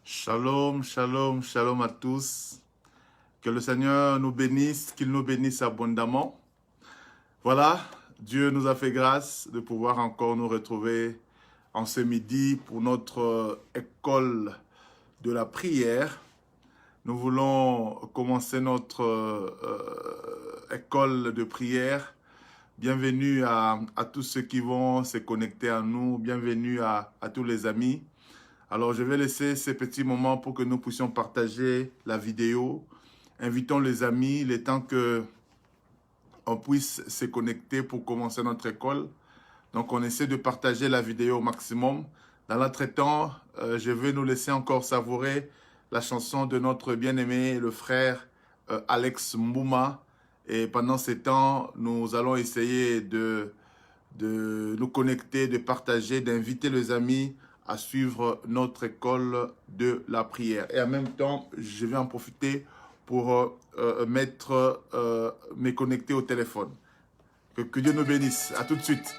Shalom, shalom, shalom à tous. Que le Seigneur nous bénisse, qu'il nous bénisse abondamment. Voilà, Dieu nous a fait grâce de pouvoir encore nous retrouver en ce midi pour notre école de la prière. Nous voulons commencer notre école de prière. Bienvenue à tous ceux qui vont se connecter à nous. Bienvenue à tous les amis. Alors, je vais laisser ces petits moments pour que nous puissions partager la vidéo. Invitons les amis, le temps qu'on puisse se connecter pour commencer notre école. Donc, on essaie de partager la vidéo au maximum. Dans l'entretemps, je vais nous laisser encore savourer la chanson de notre bien-aimé, le frère Alex Mbouma. Et pendant ce temps, nous allons essayer de nous connecter, de partager, d'inviter les amis à suivre notre école de la prière. Et en même temps, je vais en profiter pour me connecter au téléphone. Que Dieu nous bénisse. À tout de suite.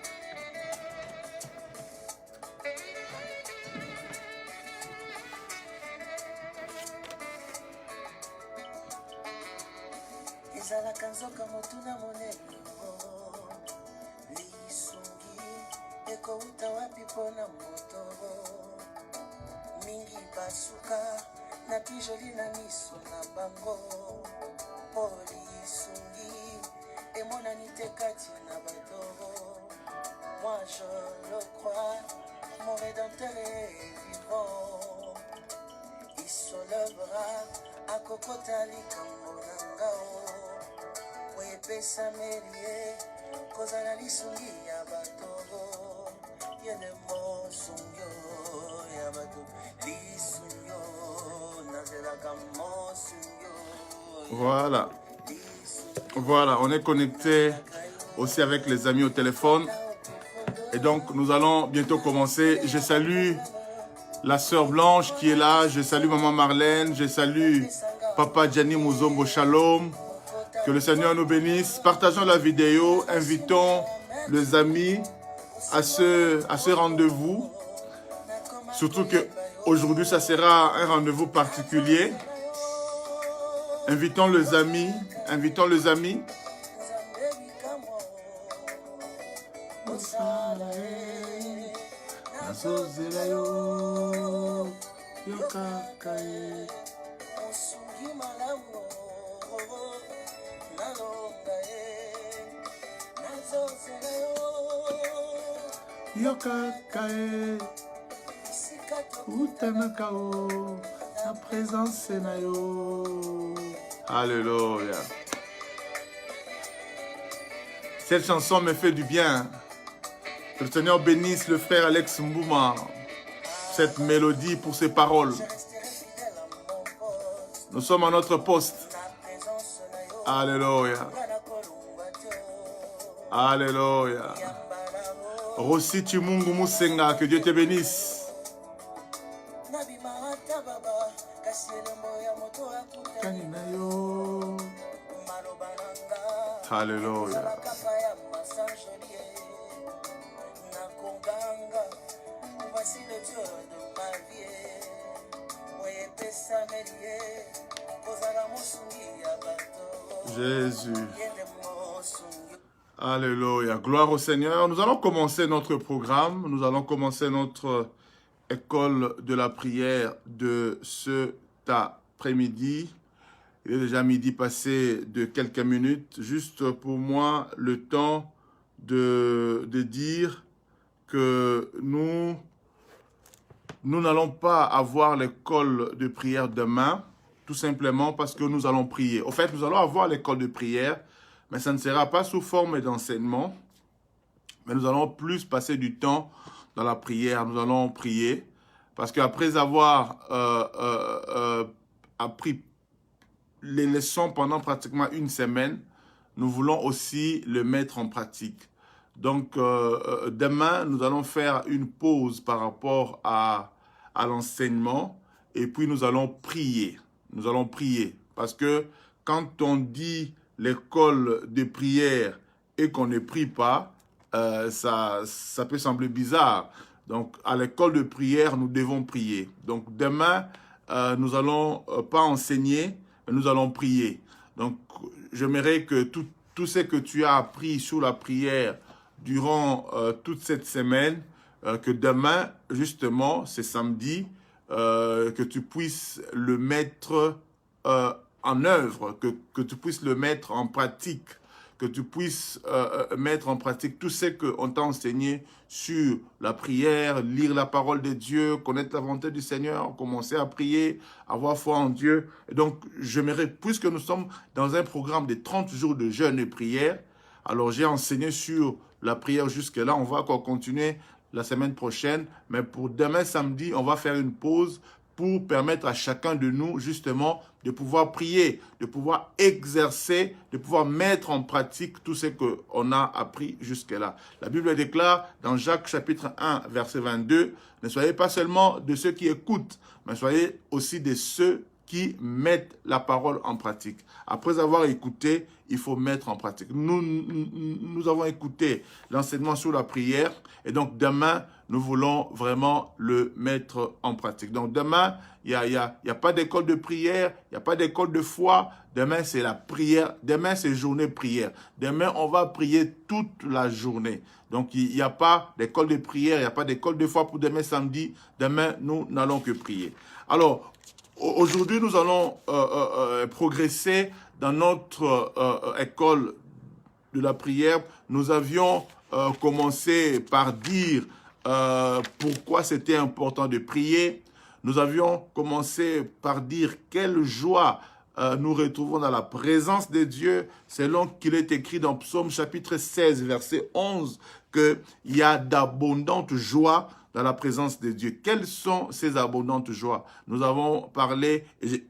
Moi je le crois, mon Rédempteur est vivant. Il se lèvera à Kokotali Kambonangao. Wepe Samerie, Kozana Lisungi Yabato. Yene Mosungyo Yabato. Lisungyo, Nazela Kamosungyo. Voilà. Voilà, on est connecté aussi avec les amis au téléphone. Et donc, nous allons bientôt commencer. Je salue la sœur Blanche qui est là. Je salue maman Marlène. Je salue papa Gianni Muzombo. Shalom. Que le Seigneur nous bénisse. Partageons la vidéo. Invitons les amis à ce rendez-vous. Surtout qu'aujourd'hui, ça sera un rendez-vous particulier. Invitons les amis. Invitons les amis. Yokakae Utanakao la présence na yo. Alléluia. Cette chanson me fait du bien. Que le Seigneur bénisse le frère Alex Mbouma. Cette mélodie pour ses paroles. Nous sommes à notre poste. Alléluia. Alléluia. Rossi Chimungu Musenga, que Dieu te bénisse. Alléluia. Jésus. Alléluia. Gloire au Seigneur. Nous allons commencer notre programme. Nous allons commencer notre école de la prière de cet après-midi. Il est déjà midi passé de quelques minutes. Juste pour moi, le temps de dire que nous n'allons pas avoir l'école de prière demain, tout simplement parce que nous allons prier. Au fait, nous allons avoir l'école de prière, mais ça ne sera pas sous forme d'enseignement, mais nous allons plus passer du temps dans la prière. Nous allons prier, parce qu'après avoir appris les leçons pendant pratiquement une semaine, nous voulons aussi le mettre en pratique. Donc, demain, nous allons faire une pause par rapport à l'enseignement et puis nous allons prier. Nous allons prier parce que quand on dit l'école de prière et qu'on ne prie pas, ça peut sembler bizarre. Donc, à l'école de prière, nous devons prier. Donc, demain, nous allons pas enseigner, mais nous allons prier. Donc, j'aimerais que tout ce que tu as appris sur la prière durant toute cette semaine, que demain, justement, c'est samedi, que tu puisses le mettre en œuvre, que tu puisses le mettre en pratique, que tu puisses mettre en pratique tout ce qu'on t'a enseigné sur la prière, lire la parole de Dieu, connaître la volonté du Seigneur, commencer à prier, avoir foi en Dieu. Et donc, j'aimerais, puisque nous sommes dans un programme de 30 jours de jeûne et prière, alors j'ai enseigné sur la prière jusque-là, on va encore continuer la semaine prochaine, mais pour demain samedi, on va faire une pause pour permettre à chacun de nous, justement, de pouvoir prier, de pouvoir exercer, de pouvoir mettre en pratique tout ce qu'on a appris jusque-là. La Bible déclare dans Jacques chapitre 1, verset 22, « Ne soyez pas seulement de ceux qui écoutent, mais soyez aussi de ceux qui mettent la parole en pratique. » Après avoir écouté, il faut mettre en pratique. Nous avons écouté l'enseignement sur la prière et donc demain, nous voulons vraiment le mettre en pratique. Donc demain, il y a pas d'école de prière, il n'y a pas d'école de foi. Demain, c'est la prière. Demain, c'est journée prière. Demain, on va prier toute la journée. Donc, il n'y a pas d'école de prière, il n'y a pas d'école de foi pour demain samedi. Demain, nous n'allons que prier. Alors, aujourd'hui, nous allons progresser dans notre école de la prière. Nous avions commencé par dire pourquoi c'était important de prier. Nous avions commencé par dire quelle joie nous retrouvons dans la présence de Dieu, selon qu'il est écrit dans Psaume chapitre 16, verset 11, qu'il y a d'abondantes joies dans la présence de Dieu. Quelles sont ces abondantes joies? Nous avons parlé, et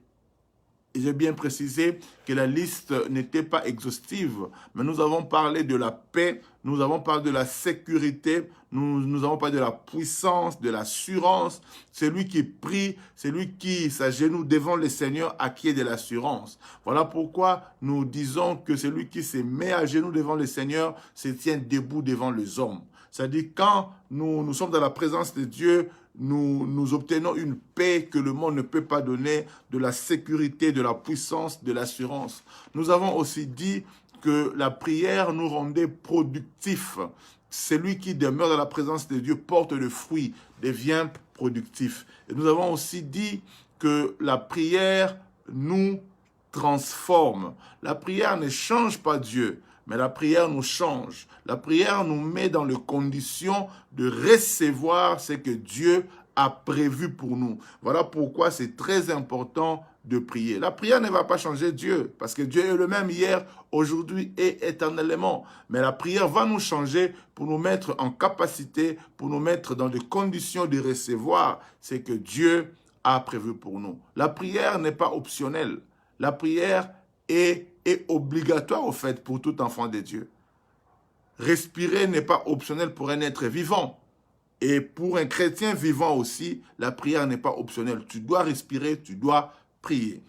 j'ai bien précisé que la liste n'était pas exhaustive, mais nous avons parlé de la paix, nous avons parlé de la sécurité, nous avons parlé de la puissance, de l'assurance. Celui qui prie, celui qui s'agenouille devant le Seigneur acquiert de l'assurance. Voilà pourquoi nous disons que celui qui se met à genoux devant le Seigneur se tient debout devant les hommes. C'est-à-dire quand nous sommes dans la présence de Dieu, nous obtenons une paix que le monde ne peut pas donner, de la sécurité, de la puissance, de l'assurance. Nous avons aussi dit que la prière nous rendait productifs. Celui qui demeure dans la présence de Dieu porte le fruit, devient productif. Et nous avons aussi dit que la prière nous transforme. La prière ne change pas Dieu, mais la prière nous change. La prière nous met dans les conditions de recevoir ce que Dieu a prévu pour nous. Voilà pourquoi c'est très important de prier. La prière ne va pas changer Dieu, parce que Dieu est le même hier, aujourd'hui et éternellement. Mais la prière va nous changer pour nous mettre en capacité, pour nous mettre dans des conditions de recevoir ce que Dieu a prévu pour nous. La prière n'est pas optionnelle. La prière est obligatoire, au fait, pour tout enfant de Dieu. Respirer n'est pas optionnel pour un être vivant. Et pour un chrétien vivant aussi, la prière n'est pas optionnelle. Tu dois respirer, tu dois prier.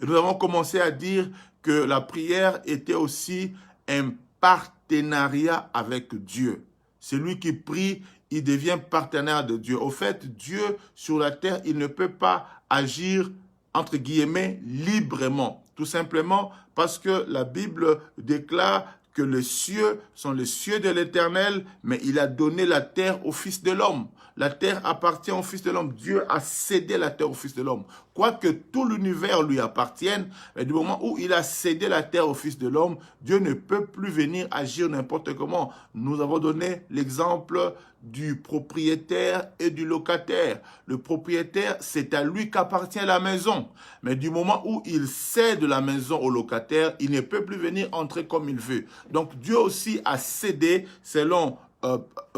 Et nous avons commencé à dire que la prière était aussi un partenariat avec Dieu. Celui qui prie, il devient partenaire de Dieu. Au fait, Dieu, sur la terre, il ne peut pas agir, entre guillemets, librement. Tout simplement parce que la Bible déclare que les cieux sont les cieux de l'Éternel, mais il a donné la terre au Fils de l'homme. La terre appartient au Fils de l'homme. Dieu a cédé la terre au Fils de l'homme. Quoique tout l'univers lui appartienne, mais du moment où il a cédé la terre au Fils de l'homme, Dieu ne peut plus venir agir n'importe comment. Nous avons donné l'exemple du propriétaire et du locataire. Le propriétaire, c'est à lui qu'appartient la maison. Mais du moment où il cède la maison au locataire, il ne peut plus venir entrer comme il veut. Donc Dieu aussi a cédé selon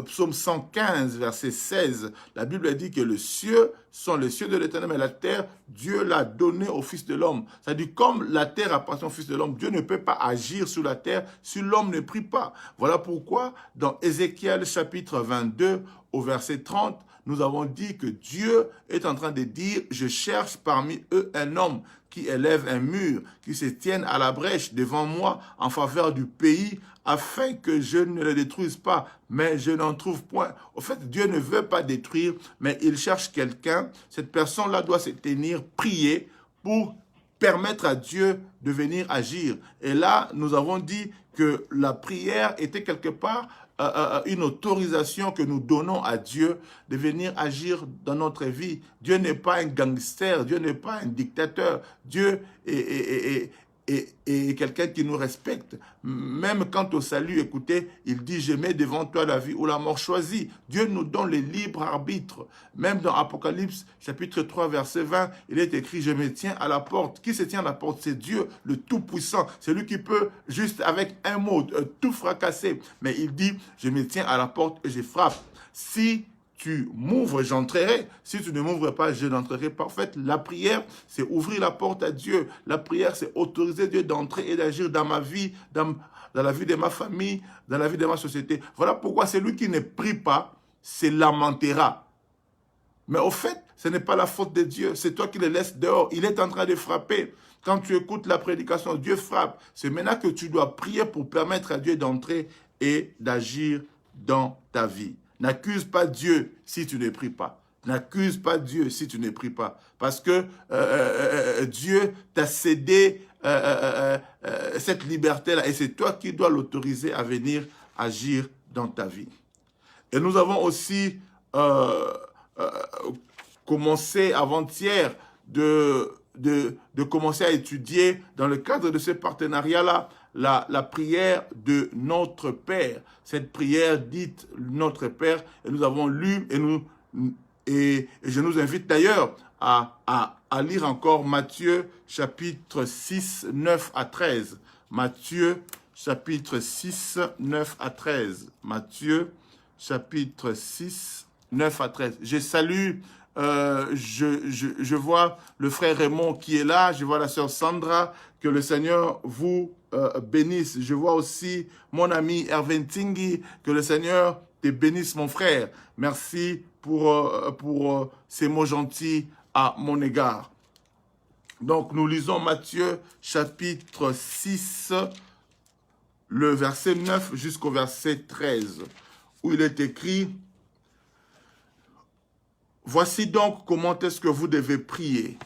Psaume 115, verset 16, la Bible dit que les cieux sont les cieux de l'Éternel, mais la terre, Dieu l'a donnée au Fils de l'homme. C'est-à-dire, comme la terre appartient au Fils de l'homme, Dieu ne peut pas agir sur la terre si l'homme ne prie pas. Voilà pourquoi, dans Ézéchiel chapitre 22, au verset 30, nous avons dit que Dieu est en train de dire, je cherche parmi eux un homme qui élève un mur, qui se tienne à la brèche devant moi en faveur du pays, afin que je ne le détruise pas, mais je n'en trouve point. Au fait, Dieu ne veut pas détruire, mais il cherche quelqu'un. Cette personne-là doit se tenir, prier pour permettre à Dieu de venir agir. Et là, nous avons dit que la prière était quelque part une autorisation que nous donnons à Dieu de venir agir dans notre vie. Dieu n'est pas un gangster, Dieu n'est pas un dictateur. Dieu est quelqu'un qui nous respecte. Même quant au salut, écoutez, il dit, je mets devant toi la vie ou la mort choisie. Dieu nous donne le libre arbitre. Même dans Apocalypse, chapitre 3, verset 20, il est écrit, je me tiens à la porte. Qui se tient à la porte? C'est Dieu, le Tout-Puissant. C'est lui qui peut, juste avec un mot, tout fracasser. Mais il dit, je me tiens à la porte et je frappe. Si tu m'ouvres, j'entrerai. Si tu ne m'ouvres pas, je n'entrerai pas. En fait, la prière, c'est ouvrir la porte à Dieu. La prière, c'est autoriser Dieu d'entrer et d'agir dans ma vie, dans la vie de ma famille, dans la vie de ma société. Voilà pourquoi celui qui ne prie pas se lamentera. Mais au fait, ce n'est pas la faute de Dieu. C'est toi qui le laisses dehors. Il est en train de frapper. Quand tu écoutes la prédication, Dieu frappe. C'est maintenant que tu dois prier pour permettre à Dieu d'entrer et d'agir dans ta vie. N'accuse pas Dieu si tu ne pries pas. N'accuse pas Dieu si tu ne pries pas. Parce que Dieu t'a cédé cette liberté-là. Et c'est toi qui dois l'autoriser à venir agir dans ta vie. Et nous avons aussi commencé avant-hier de commencer à étudier dans le cadre de ce partenariat-là la prière de notre Père. Cette prière dite notre Père, et nous avons lu, et je nous invite d'ailleurs à lire encore Matthieu chapitre 6, 9 à 13. Matthieu chapitre 6, 9 à 13. Matthieu chapitre 6, 9 à 13. Je salue, je vois le frère Raymond qui est là, je vois la sœur Sandra, que le Seigneur vous bénisse. Je vois aussi mon ami Erwin Tingui, que le Seigneur te bénisse mon frère. Merci pour ces mots gentils à mon égard. Donc nous lisons Matthieu chapitre 6, le verset 9 jusqu'au verset 13, où il est écrit: voici donc comment est-ce que vous devez prier.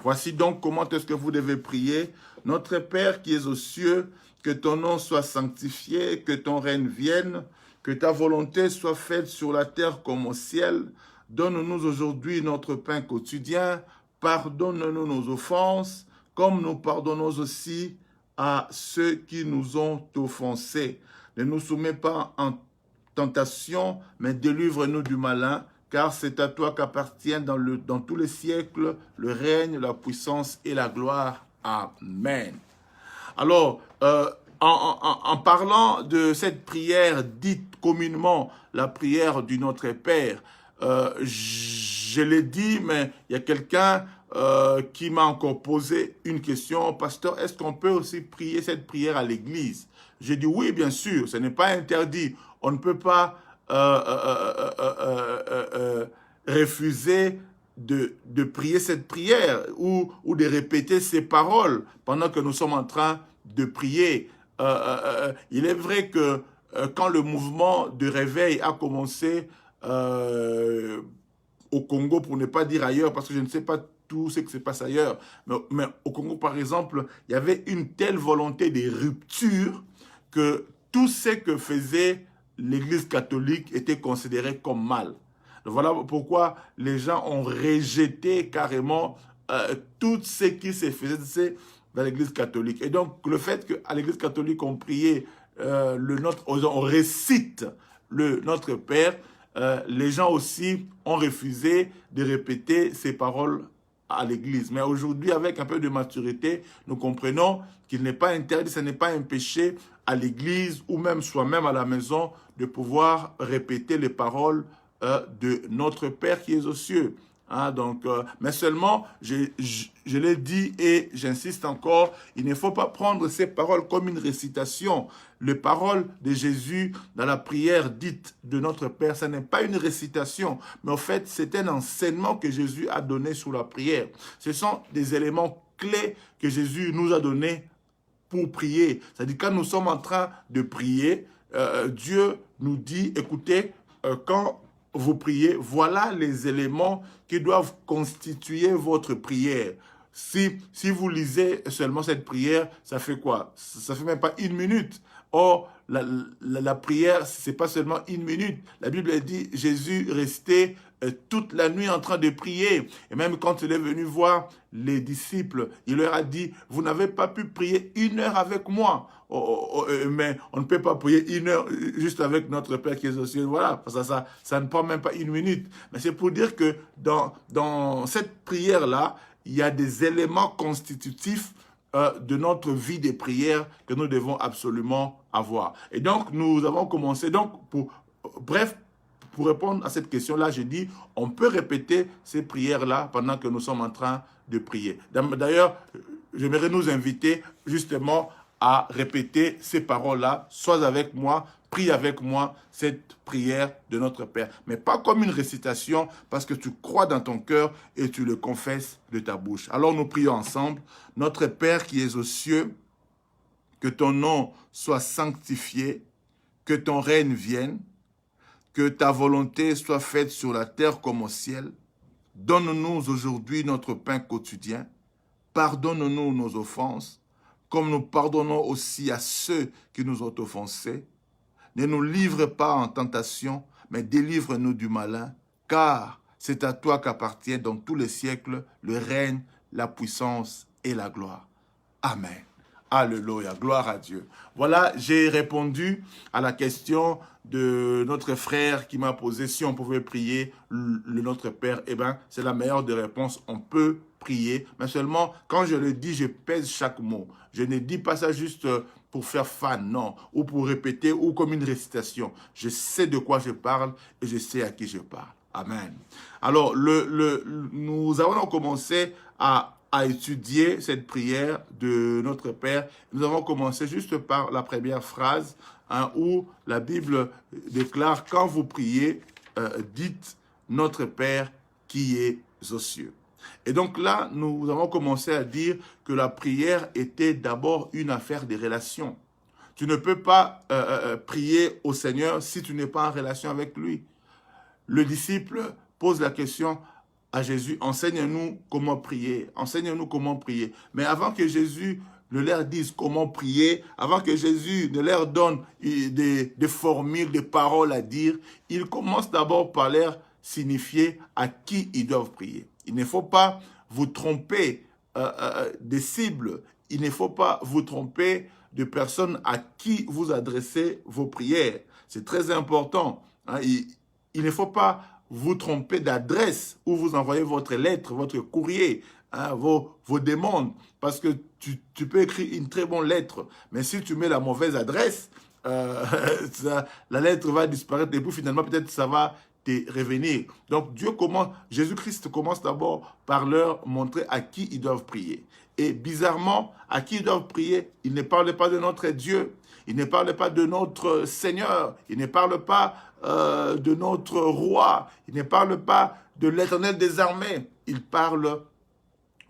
Voici donc comment est-ce que vous devez prier. Notre Père qui es aux cieux, que ton nom soit sanctifié, que ton règne vienne, que ta volonté soit faite sur la terre comme au ciel. Donne-nous aujourd'hui notre pain quotidien. Pardonne-nous nos offenses, comme nous pardonnons aussi à ceux qui nous ont offensés. Ne nous soumets pas en tentation, mais délivre-nous du malin, car c'est à toi qu'appartiennent dans tous les siècles le règne, la puissance et la gloire. Amen. Alors, en parlant de cette prière dite communément la prière du Notre Père, je l'ai dit, mais il y a quelqu'un qui m'a encore posé une question. Pasteur, est-ce qu'on peut aussi prier cette prière à l'église? J'ai dit oui, bien sûr, ce n'est pas interdit. On ne peut pas refuser de prier cette prière ou de répéter ces paroles pendant que nous sommes en train de prier. Il est vrai que quand le mouvement de réveil a commencé au Congo, pour ne pas dire ailleurs, parce que je ne sais pas tout ce qui se passe ailleurs, mais au Congo, par exemple, il y avait une telle volonté de rupture que tout ce que faisait l'Église catholique était considéré comme mal. Donc voilà pourquoi les gens ont rejeté carrément tout ce qui se faisait dans l'Église catholique. Et donc, le fait qu'à l'Église catholique, on priait on récite le Notre Père, les gens aussi ont refusé de répéter ces paroles à l'Église. Mais aujourd'hui, avec un peu de maturité, nous comprenons qu'il n'est pas interdit, ce n'est pas un péché à l'Église ou même soi-même à la maison de pouvoir répéter les paroles de notre Père qui est aux cieux. Hein, donc, mais seulement, je l'ai dit et j'insiste encore, il ne faut pas prendre ces paroles comme une récitation. Les paroles de Jésus dans la prière dite de notre Père, ce n'est pas une récitation, mais en fait, c'est un enseignement que Jésus a donné sous la prière. Ce sont des éléments clés que Jésus nous a donnés pour prier. C'est-à-dire, quand nous sommes en train de prier, Dieu nous dit, écoutez, quand vous priez, voilà les éléments qui doivent constituer votre prière. Si vous lisez seulement cette prière, ça fait quoi? Ça fait même pas 1 minute. Or, la prière, c'est pas seulement 1 minute. La Bible dit, Jésus restait toute la nuit en train de prier. Et même quand il est venu voir les disciples, il leur a dit, vous n'avez pas pu prier 1 heure avec moi. Mais on ne peut pas prier 1 heure juste avec notre Père qui est aux cieux. Voilà, parce que ça ne prend même pas 1 minute. Mais c'est pour dire que dans cette prière-là, il y a des éléments constitutifs de notre vie de prière que nous devons absolument avoir. Et donc, nous avons commencé. Donc, bref, pour répondre à cette question-là, j'ai dit, on peut répéter ces prières-là pendant que nous sommes en train de prier. D'ailleurs, j'aimerais nous inviter justement à répéter ces paroles-là, sois avec moi, prie avec moi cette prière de notre Père. Mais pas comme une récitation, parce que tu crois dans ton cœur et tu le confesses de ta bouche. Alors nous prions ensemble. Notre Père qui es aux cieux, que ton nom soit sanctifié, que ton règne vienne, que ta volonté soit faite sur la terre comme au ciel. Donne-nous aujourd'hui notre pain quotidien. Pardonne-nous nos offenses, comme nous pardonnons aussi à ceux qui nous ont offensés. Ne nous livre pas en tentation, mais délivre-nous du malin, car c'est à toi qu'appartient dans tous les siècles le règne, la puissance et la gloire. Amen. Alléluia, gloire à Dieu. Voilà, j'ai répondu à la question de notre frère qui m'a posé si on pouvait prier le Notre Père. Eh bien, c'est la meilleure des réponses. On peut prier, mais seulement quand je le dis, je pèse chaque mot. Je ne dis pas ça juste pour faire fan, non, ou pour répéter, ou comme une récitation. Je sais de quoi je parle et je sais à qui je parle. Amen. Alors, nous avons commencé à étudier cette prière de notre Père. Nous avons commencé juste par la première phrase où la Bible déclare, quand vous priez, dites notre Père qui est aux cieux. Et donc là, nous avons commencé à dire que la prière était d'abord une affaire de relation. Tu ne peux pas prier au Seigneur si tu n'es pas en relation avec lui. Le disciple pose la question à Jésus, enseigne-nous comment prier, enseigne-nous comment prier. Mais avant que Jésus ne leur dise comment prier, avant que Jésus ne leur donne des formules, des paroles à dire, il commence d'abord par leur signifier à qui ils doivent prier. Il ne faut pas vous tromper des cibles, il ne faut pas vous tromper de personnes à qui vous adressez vos prières. C'est très important. Hein? Il ne faut pas vous tromper d'adresse où vous envoyez votre lettre, votre courrier, hein, vos demandes. Parce que tu peux écrire une très bonne lettre, mais si tu mets la mauvaise adresse, la lettre va disparaître et puis finalement peut-être ça va te revenir. Donc Jésus-Christ commence d'abord par leur montrer à qui ils doivent prier. Et bizarrement, à qui ils doivent prier, il ne parle pas de notre Dieu. Il ne parle pas de notre Seigneur, il ne parle pas de notre roi, il ne parle pas de l'Éternel des armées, il parle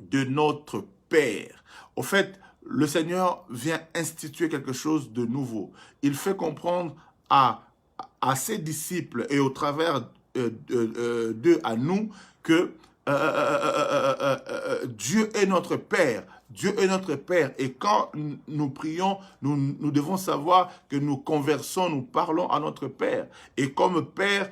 de notre Père. Au fait, le Seigneur vient instituer quelque chose de nouveau. Il fait comprendre à ses disciples et au travers d'eux à nous que Dieu est notre Père. Dieu est notre Père et quand nous prions, nous devons savoir que nous conversons, nous parlons à notre Père. Et comme Père,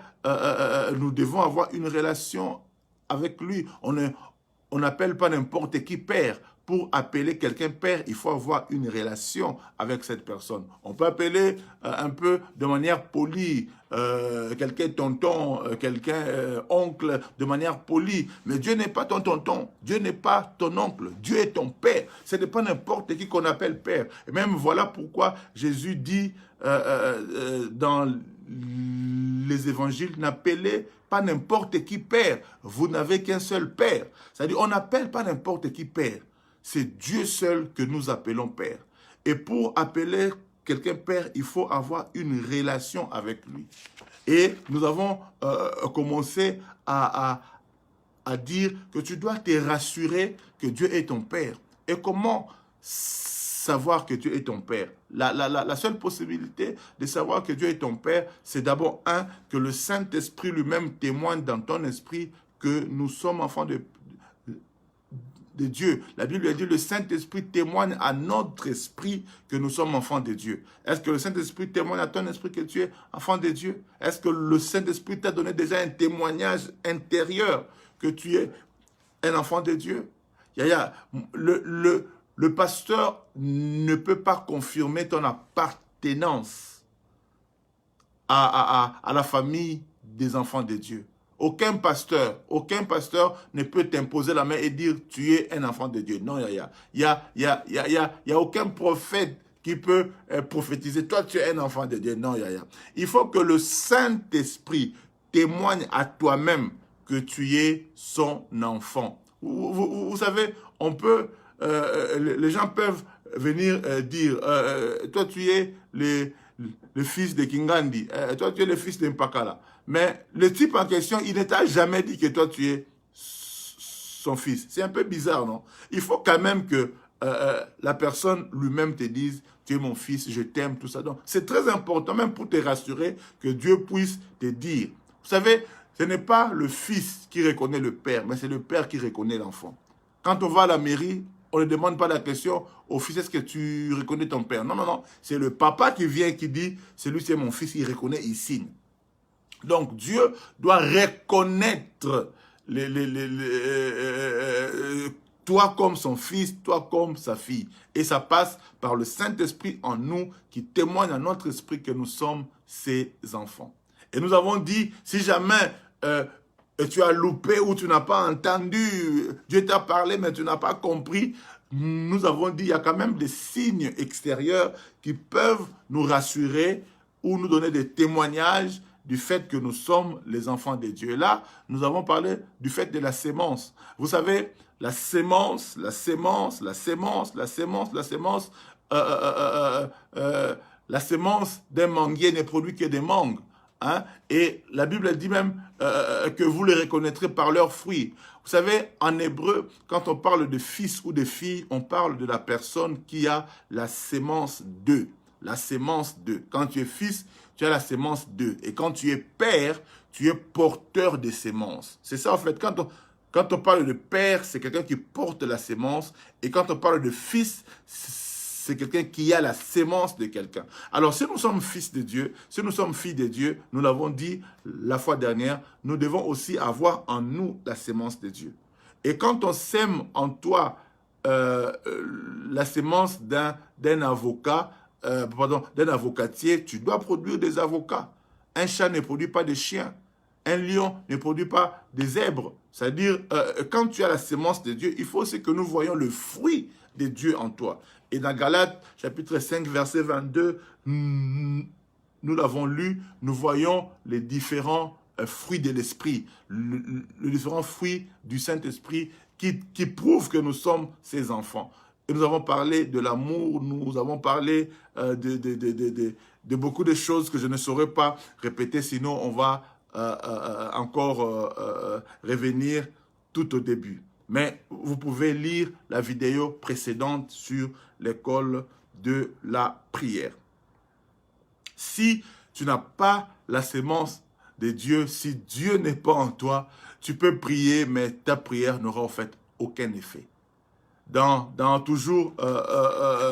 nous devons avoir une relation avec lui. On n'appelle pas n'importe qui Père. Pour appeler quelqu'un Père, il faut avoir une relation avec cette personne. On peut appeler un peu de manière polie, quelqu'un tonton, quelqu'un oncle, de manière polie. Mais Dieu n'est pas ton tonton, Dieu n'est pas ton oncle, Dieu est ton Père. Ce n'est pas n'importe qui qu'on appelle Père. Et même voilà pourquoi Jésus dit dans les évangiles, n'appelez pas n'importe qui père. Vous n'avez qu'un seul père. C'est-à-dire, on n'appelle pas n'importe qui père. C'est Dieu seul que nous appelons père. Et pour appeler quelqu'un père, il faut avoir une relation avec lui. Et nous avons commencé à dire que tu dois te rassurer que Dieu est ton père. Et comment savoir que Dieu est ton père? La seule possibilité de savoir que Dieu est ton père, c'est d'abord, que le Saint-Esprit lui-même témoigne dans ton esprit que nous sommes enfants de Dieu. La Bible dit, le Saint-Esprit témoigne à notre esprit que nous sommes enfants de Dieu. Est-ce que le Saint-Esprit témoigne à ton esprit que tu es enfant de Dieu? Est-ce que le Saint-Esprit t'a donné déjà un témoignage intérieur que tu es un enfant de Dieu? Le pasteur ne peut pas confirmer ton appartenance à la famille des enfants de Dieu. Aucun pasteur ne peut t'imposer la main et dire tu es un enfant de Dieu. Non, il y a aucun prophète qui peut prophétiser toi tu es un enfant de Dieu. Non, il faut que le Saint-Esprit témoigne à toi-même que tu es son enfant. Vous savez, on peut, les gens peuvent venir dire toi tu es le fils de Kingandi, toi tu es le fils de Mpakala. Mais le type en question, il ne t'a jamais dit que toi, tu es son fils. C'est un peu bizarre, non? Il faut quand même que la personne lui-même te dise, tu es mon fils, je t'aime, tout ça. Donc, c'est très important, même pour te rassurer, que Dieu puisse te dire. Vous savez, ce n'est pas le fils qui reconnaît le père, mais c'est le père qui reconnaît l'enfant. Quand on va à la mairie, on ne demande pas la question au fils, est-ce que tu reconnais ton père? Non, non, non. C'est le papa qui vient, qui dit, celui c'est mon fils, il reconnaît, il signe. Donc, Dieu doit reconnaître toi comme son fils, toi comme sa fille. Et ça passe par le Saint-Esprit en nous qui témoigne à notre esprit que nous sommes ses enfants. Et nous avons dit, si jamais tu as loupé ou tu n'as pas entendu, Dieu t'a parlé mais tu n'as pas compris, nous avons dit, il y a quand même des signes extérieurs qui peuvent nous rassurer ou nous donner des témoignages du fait que nous sommes les enfants de Dieu. Et là, nous avons parlé du fait de la sémence. Vous savez, la sémence d'un manguier ne produit que des mangues. Hein? Et la Bible dit même que vous les reconnaîtrez par leurs fruits. Vous savez, en hébreu, quand on parle de fils ou de fille, on parle de la personne qui a la sémence d'eux. La sémence d'eux. Quand tu es fils, tu as la sémence d'eux. Et quand tu es père, tu es porteur des sémences. C'est ça en fait. Quand on parle de père, c'est quelqu'un qui porte la sémence. Et quand on parle de fils, c'est quelqu'un qui a la sémence de quelqu'un. Alors si nous sommes fils de Dieu, si nous sommes filles de Dieu, nous l'avons dit la fois dernière, nous devons aussi avoir en nous la sémence de Dieu. Et quand on sème en toi la sémence d'un avocat, d'un avocatier, tu dois produire des avocats. Un chat ne produit pas de chiens. Un lion ne produit pas des zèbres. C'est-à-dire, quand tu as la sémence de Dieu, il faut aussi que nous voyons le fruit de Dieu en toi. Et dans Galates, chapitre 5, verset 22, nous l'avons lu, nous voyons les différents fruits de l'esprit, les différents fruits du Saint-Esprit qui prouvent que nous sommes ses enfants. Et nous avons parlé de l'amour, nous avons parlé de beaucoup de choses que je ne saurais pas répéter, sinon on va encore revenir tout au début. Mais vous pouvez lire la vidéo précédente sur l'école de la prière. Si tu n'as pas la sémence de Dieu, si Dieu n'est pas en toi, tu peux prier, mais ta prière n'aura en fait aucun effet. Dans toujours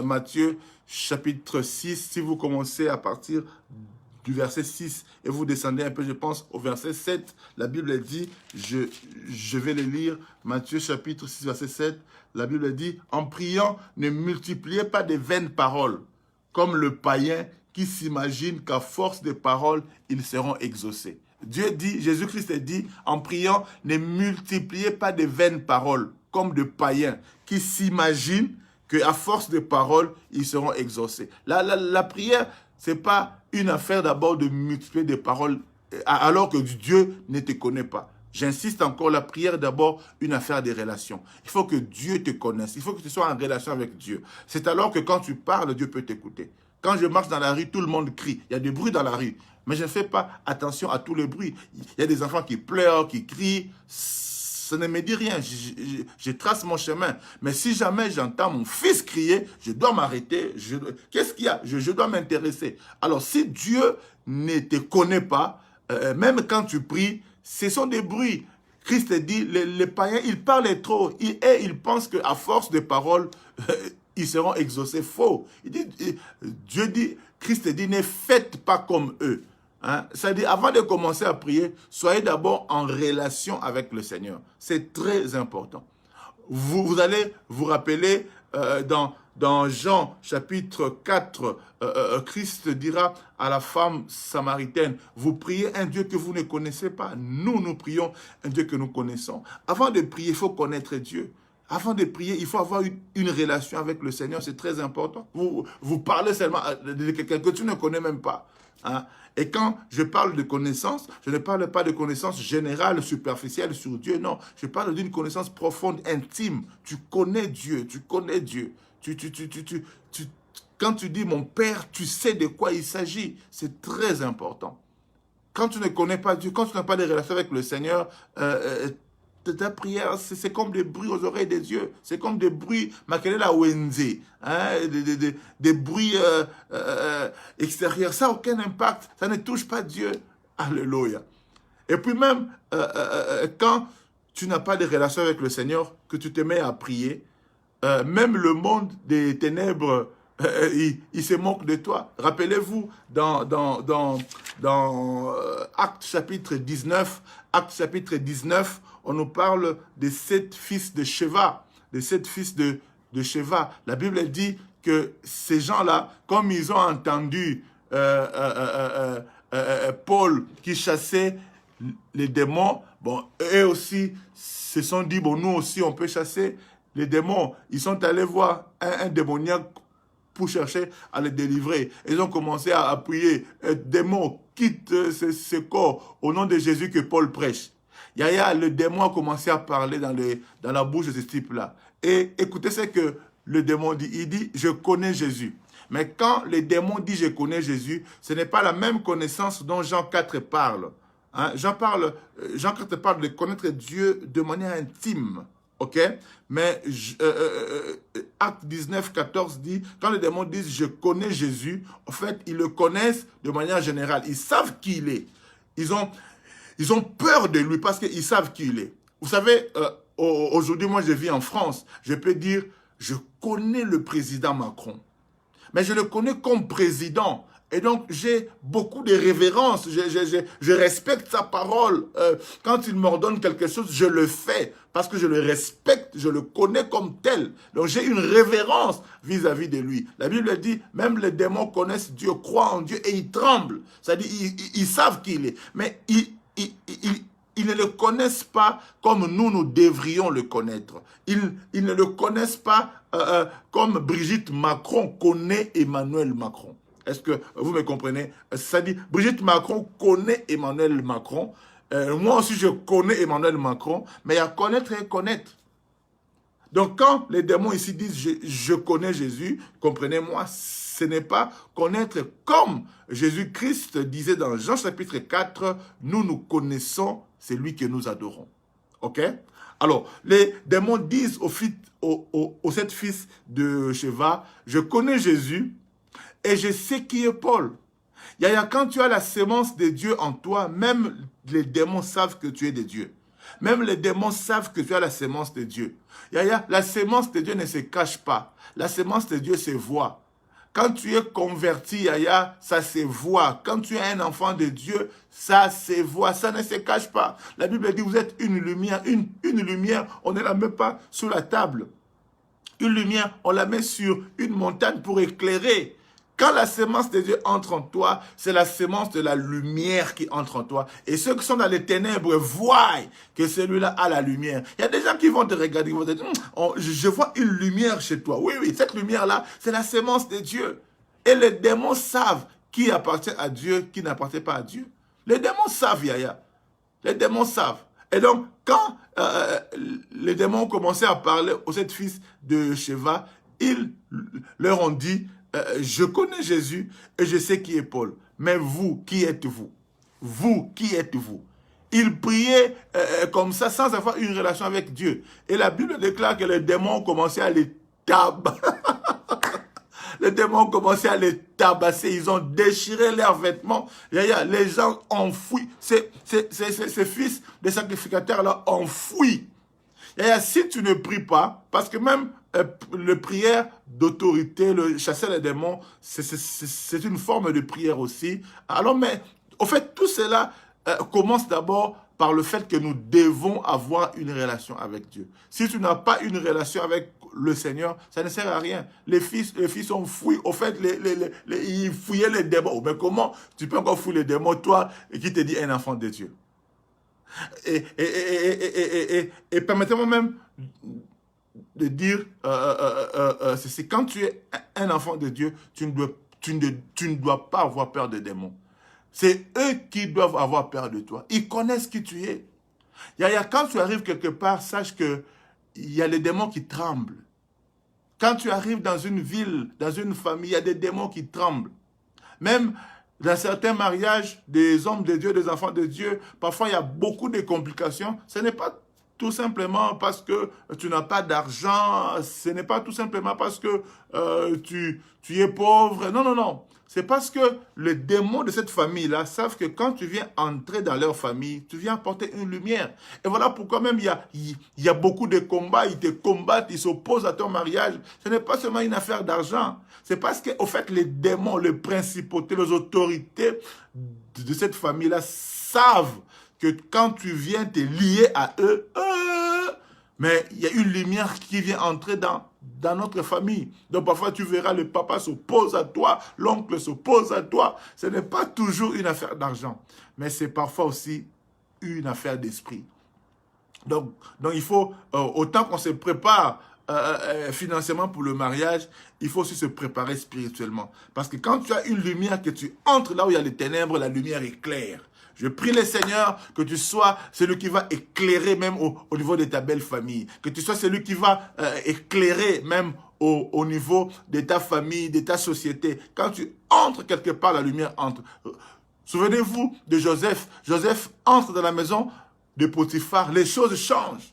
Matthieu chapitre 6, si vous commencez à partir du verset 6 et vous descendez un peu, je pense, au verset 7, la Bible dit, je vais le lire, Matthieu chapitre 6, verset 7, la Bible dit, en priant, ne multipliez pas de vaines paroles, comme le païen qui s'imagine qu'à force de paroles, ils seront exaucés. Dieu dit, Jésus-Christ dit, en priant, ne multipliez pas de vaines paroles, comme de païens qui s'imaginent qu'à force de paroles, ils seront exaucés. La prière Ce n'est pas une affaire d'abord de multiplier des paroles alors que Dieu ne te connaît pas. J'insiste encore, la prière est d'abord une affaire des relations. Il faut que Dieu te connaisse. Il faut que tu sois en relation avec Dieu. C'est alors que quand tu parles, Dieu peut t'écouter. Quand je marche dans la rue, tout le monde crie. Il y a des bruits dans la rue. Mais je ne fais pas attention à tous les bruits. Il y a des enfants qui pleurent, qui crient. Ça ne me dit rien. Je trace mon chemin. Mais si jamais j'entends mon fils crier, je dois m'arrêter. Qu'est-ce qu'il y a? Je dois m'intéresser. Alors, si Dieu ne te connaît pas, même quand tu pries, ce sont des bruits. Christ dit, les païens, ils parlent trop. Et ils pensent qu'à force de paroles, ils seront exaucés. Faux. Dieu dit, Christ dit, ne faites pas comme eux. Hein? C'est-à-dire, avant de commencer à prier, soyez d'abord en relation avec le Seigneur. C'est très important. Vous allez vous rappeler dans Jean chapitre 4, Christ dira à la femme samaritaine, vous priez un Dieu que vous ne connaissez pas. Nous prions un Dieu que nous connaissons. Avant de prier, il faut connaître Dieu. Avant de prier, il faut avoir une relation avec le Seigneur. C'est très important. Vous parlez seulement de quelqu'un que tu ne connais même pas. Hein? Et quand je parle de connaissance, je ne parle pas de connaissance générale, superficielle sur Dieu. Non, je parle d'une connaissance profonde, intime. Tu connais Dieu, tu connais Dieu. Quand tu dis mon Père, tu sais de quoi il s'agit. C'est très important. Quand tu ne connais pas Dieu, quand tu n'as pas de relation avec le Seigneur, ta prière, c'est comme des bruits aux oreilles des yeux. C'est comme des bruits, makelela wenze, hein, des bruits extérieurs. Ça n'a aucun impact. Ça ne touche pas Dieu. Alléluia. Et puis même, quand tu n'as pas de relation avec le Seigneur, que tu te mets à prier, même le monde des ténèbres, il se moque de toi. Rappelez-vous, dans Actes chapitre 19, on nous parle des 7 fils de Sheva, La Bible dit que ces gens-là, comme ils ont entendu Paul qui chassait les démons, bon, eux aussi se sont dit, bon, nous aussi on peut chasser les démons. Ils sont allés voir un démoniaque pour chercher à les délivrer. Ils ont commencé à prier, démon, quitte ce corps au nom de Jésus que Paul prêche. Le démon a commencé à parler dans la bouche de ce type-là. Et écoutez ce que le démon dit. Il dit, je connais Jésus. Mais quand le démon dit, je connais Jésus, ce n'est pas la même connaissance dont Jean 4 parle. Hein? Jean 4 parle de connaître Dieu de manière intime. Ok? Mais Acte 19, 14 dit, quand les démons disent, je connais Jésus, en fait, ils le connaissent de manière générale. Ils savent qui il est. Ils ont peur de lui parce qu'ils savent qui il est. Vous savez, aujourd'hui, moi, je vis en France. Je peux dire, je connais le président Macron. Mais je le connais comme président. Et donc, j'ai beaucoup de révérence. Je respecte sa parole. Quand il m'ordonne quelque chose, je le fais. Parce que je le respecte, je le connais comme tel. Donc, j'ai une révérence vis-à-vis de lui. La Bible dit, même les démons connaissent Dieu, croient en Dieu et ils tremblent. C'est-à-dire, ils savent qui il est. Mais ils ne le connaissent pas comme nous devrions le connaître. Ils ne le connaissent pas comme Brigitte Macron connaît Emmanuel Macron. Est-ce que vous me comprenez? C'est-à-dire, Brigitte Macron connaît Emmanuel Macron. Moi aussi, je connais Emmanuel Macron. Mais il y a connaître et connaître. Donc, quand les démons ici disent « je connais Jésus », comprenez-moi, ce n'est pas connaître comme Jésus-Christ disait dans Jean chapitre 4, « nous connaissons celui que nous adorons ». Ok? Alors, les démons disent aux 7 fils de Sheva, « je connais Jésus et je sais qui est Paul ». Quand tu as la sémence de Dieu en toi, même les démons savent que tu es de Dieu. Même les démons savent que tu as la sémence de Dieu. La sémence de Dieu ne se cache pas. La sémence de Dieu se voit. Quand tu es converti, ça se voit. Quand tu es un enfant de Dieu, ça se voit. Ça ne se cache pas. La Bible dit, vous êtes une lumière. Une lumière, on ne la met pas sous la table. Une lumière, on la met sur une montagne pour éclairer. Quand la sémence de Dieu entre en toi, c'est la sémence de la lumière qui entre en toi. Et ceux qui sont dans les ténèbres voient que celui-là a la lumière. Il y a des gens qui vont te regarder, ils vont te dire, je vois une lumière chez toi. Oui, cette lumière-là, c'est la sémence de Dieu. Et les démons savent qui appartient à Dieu, qui n'appartient pas à Dieu. Les démons savent, Yaya. Les démons savent. Et donc, quand les démons ont commencé à parler aux 7 fils de Sheva, ils leur ont dit, je connais Jésus et je sais qui est Paul. Mais vous, qui êtes-vous? Vous, qui êtes-vous? Ils priaient comme ça sans avoir une relation avec Dieu. Et la Bible déclare que les démons ont commencé à les tabasser. Les démons ont commencé à les tabasser. Ils ont déchiré leurs vêtements. Les gens ont fui. Ces fils des sacrificateurs-là ont fui. Si tu ne pries pas, parce que même le prière d'autorité, le chasser les démons, c'est une forme de prière aussi. Alors, mais au fait, tout cela commence d'abord par le fait que nous devons avoir une relation avec Dieu. Si tu n'as pas une relation avec le Seigneur, ça ne sert à rien. Les fils ont fui. Au fait, ils fouillaient les démons. Mais comment tu peux encore fouiller les démons, toi, qui te dit un enfant de Dieu? Et permettez-moi même de dire ceci. Quand tu es un enfant de Dieu, tu ne dois pas avoir peur des démons. C'est eux qui doivent avoir peur de toi. Ils connaissent qui tu es. Quand tu arrives quelque part, sache qu'il y a les démons qui tremblent. Quand tu arrives dans une ville, dans une famille, il y a des démons qui tremblent. Même dans certains mariages des hommes de Dieu, des enfants de Dieu, parfois il y a beaucoup de complications. Ce n'est pas tout simplement parce que tu n'as pas d'argent, ce n'est pas tout simplement parce que tu es pauvre. Non, non, non. C'est parce que les démons de cette famille-là savent que quand tu viens entrer dans leur famille, tu viens apporter une lumière. Et voilà pourquoi même il y a beaucoup de combats, ils te combattent, ils s'opposent à ton mariage. Ce n'est pas seulement une affaire d'argent. C'est parce qu'au fait, les démons, les principautés, les autorités de cette famille-là savent que quand tu viens te lier à eux, mais il y a une lumière qui vient entrer dans notre famille. Donc parfois tu verras le papa s'oppose à toi, l'oncle s'oppose à toi. Ce n'est pas toujours une affaire d'argent, mais c'est parfois aussi une affaire d'esprit. Donc il faut, autant qu'on se prépare financièrement pour le mariage, il faut aussi se préparer spirituellement. Parce que quand tu as une lumière, que tu entres là où il y a les ténèbres, la lumière éclaire. Je prie le Seigneur que tu sois celui qui va éclairer même au niveau de ta belle famille. Que tu sois celui qui va éclairer même au niveau de ta famille, de ta société. Quand tu entres quelque part, la lumière entre. Souvenez-vous de Joseph. Joseph entre dans la maison de Potiphar. Les choses changent.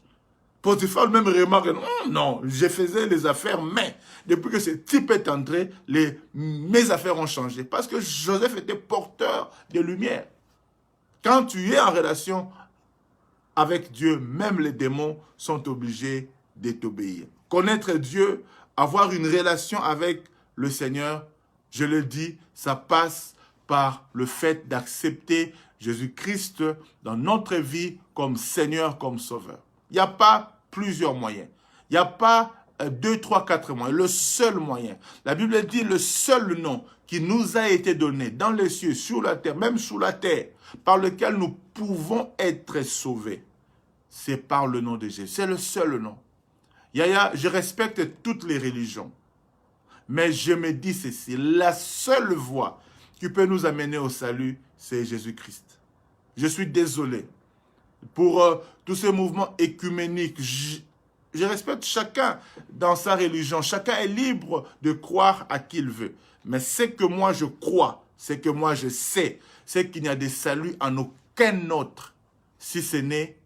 Potiphar lui-même remarque, non, je faisais les affaires, mais depuis que ce type est entré, mes affaires ont changé. Parce que Joseph était porteur de lumière. Quand tu es en relation avec Dieu, même les démons sont obligés de t'obéir. Connaître Dieu, avoir une relation avec le Seigneur, je le dis, ça passe par le fait d'accepter Jésus-Christ dans notre vie comme Seigneur, comme Sauveur. Il n'y a pas plusieurs moyens. Il n'y a pas 2, 3, 4 moyens. Le seul moyen. La Bible dit le seul nom qui nous a été donné dans les cieux, sur la terre, même sous la terre, par lequel nous pouvons être sauvés. C'est par le nom de Jésus. C'est le seul nom. Je respecte toutes les religions. Mais je me dis ceci, la seule voie qui peut nous amener au salut, c'est Jésus-Christ. Je suis désolé pour tous ces mouvements écuméniques. Je respecte chacun dans sa religion. Chacun est libre de croire à qui il veut. Mais ce que moi je crois, ce que moi je sais, c'est qu'il n'y a de salut en aucun autre, si ce n'est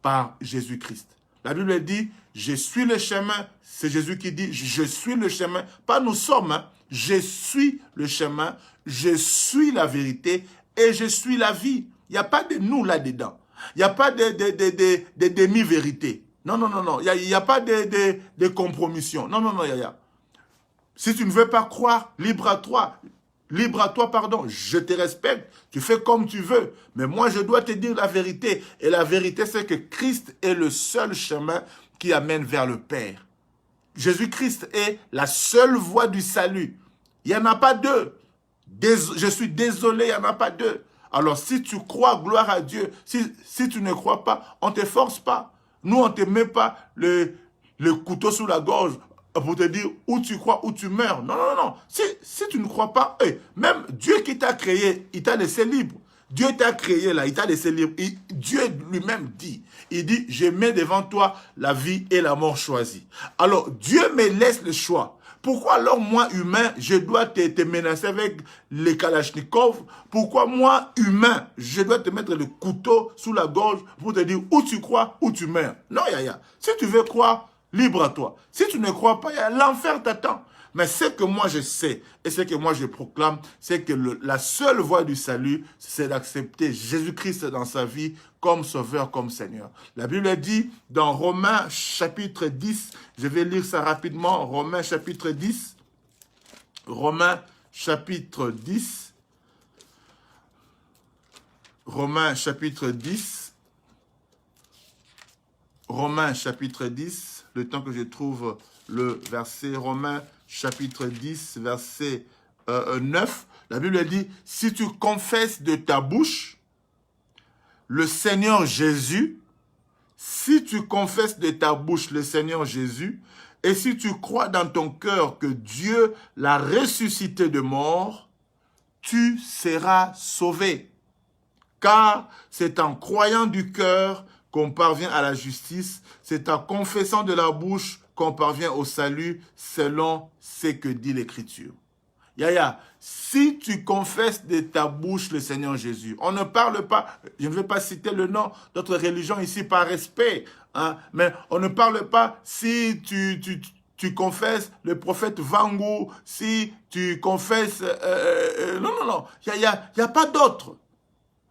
par Jésus-Christ. La Bible dit, je suis le chemin. C'est Jésus qui dit, je suis le chemin. Pas nous sommes, hein. Je suis le chemin, je suis la vérité et je suis la vie. Il n'y a pas de nous là-dedans. Il n'y a pas de demi-vérité. Non, non, non, non. Il n'y a pas de compromission. Non, non, non, Yaya. Si tu ne veux pas croire, libre à toi. Libre à toi, pardon. Je te respecte. Tu fais comme tu veux. Mais moi, je dois te dire la vérité. Et la vérité, c'est que Christ est le seul chemin qui amène vers le Père. Jésus-Christ est la seule voie du salut. Il n'y en a pas deux. Je suis désolé, il n'y en a pas deux. Alors, si tu crois, gloire à Dieu. Si tu ne crois pas, on ne te force pas. Nous, on ne te met pas le couteau sous la gorge. pour te dire où tu crois, où tu meurs. Non, non, non. Si tu ne crois pas, même Dieu qui t'a créé, il t'a laissé libre. Dieu t'a créé là, il t'a laissé libre. Dieu lui-même dit, il dit, je mets devant toi la vie et la mort choisie. Alors, Dieu me laisse le choix. Pourquoi alors moi, humain, je dois te menacer avec les Kalachnikov? Pourquoi moi, humain, je dois te mettre le couteau sous la gorge pour te dire où tu crois, où tu meurs? Non, Yaya. Si tu veux croire, libre à toi. Si tu ne crois pas, l'enfer t'attend. Mais ce que moi je sais et ce que moi je proclame, c'est que la seule voie du salut, c'est d'accepter Jésus-Christ dans sa vie comme sauveur, comme Seigneur. La Bible dit dans Romains chapitre 10, je vais lire ça rapidement, Romains chapitre 10, Romains chapitre 10, Romains chapitre 10, Romains chapitre 10, le temps que je trouve le verset, Romains chapitre 10, verset 9, la Bible dit, si tu confesses de ta bouche le Seigneur Jésus, si tu confesses de ta bouche le Seigneur Jésus, et si tu crois dans ton cœur que Dieu l'a ressuscité de mort, tu seras sauvé. Car c'est en croyant du cœur qu'on parvient à la justice, c'est en confessant de la bouche qu'on parvient au salut selon ce que dit l'Écriture. Yaya, si tu confesses de ta bouche le Seigneur Jésus, on ne parle pas, je ne vais pas citer le nom d'autres religions ici par respect, hein, mais on ne parle pas si tu confesses le prophète Vangou, si tu confesses... non, non, non, il n'y a pas d'autre.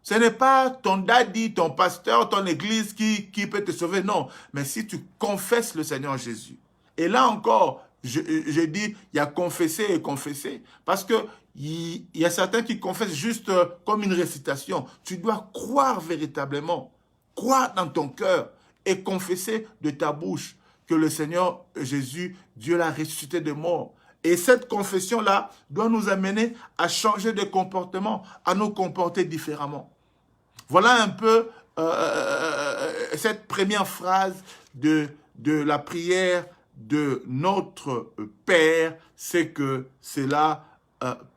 Ce n'est pas ton daddy, ton pasteur, ton église qui peut te sauver, non. Mais si tu confesses le Seigneur Jésus. Et là encore, je dis, il y a confesser et confesser. Parce que il y a certains qui confessent juste comme une récitation. Tu dois croire véritablement, croire dans ton cœur et confesser de ta bouche que le Seigneur Jésus, Dieu l'a ressuscité de mort. Et cette confession-là doit nous amener à changer de comportement, à nous comporter différemment. Voilà un peu cette première phrase de la prière de notre Père, c'est que cela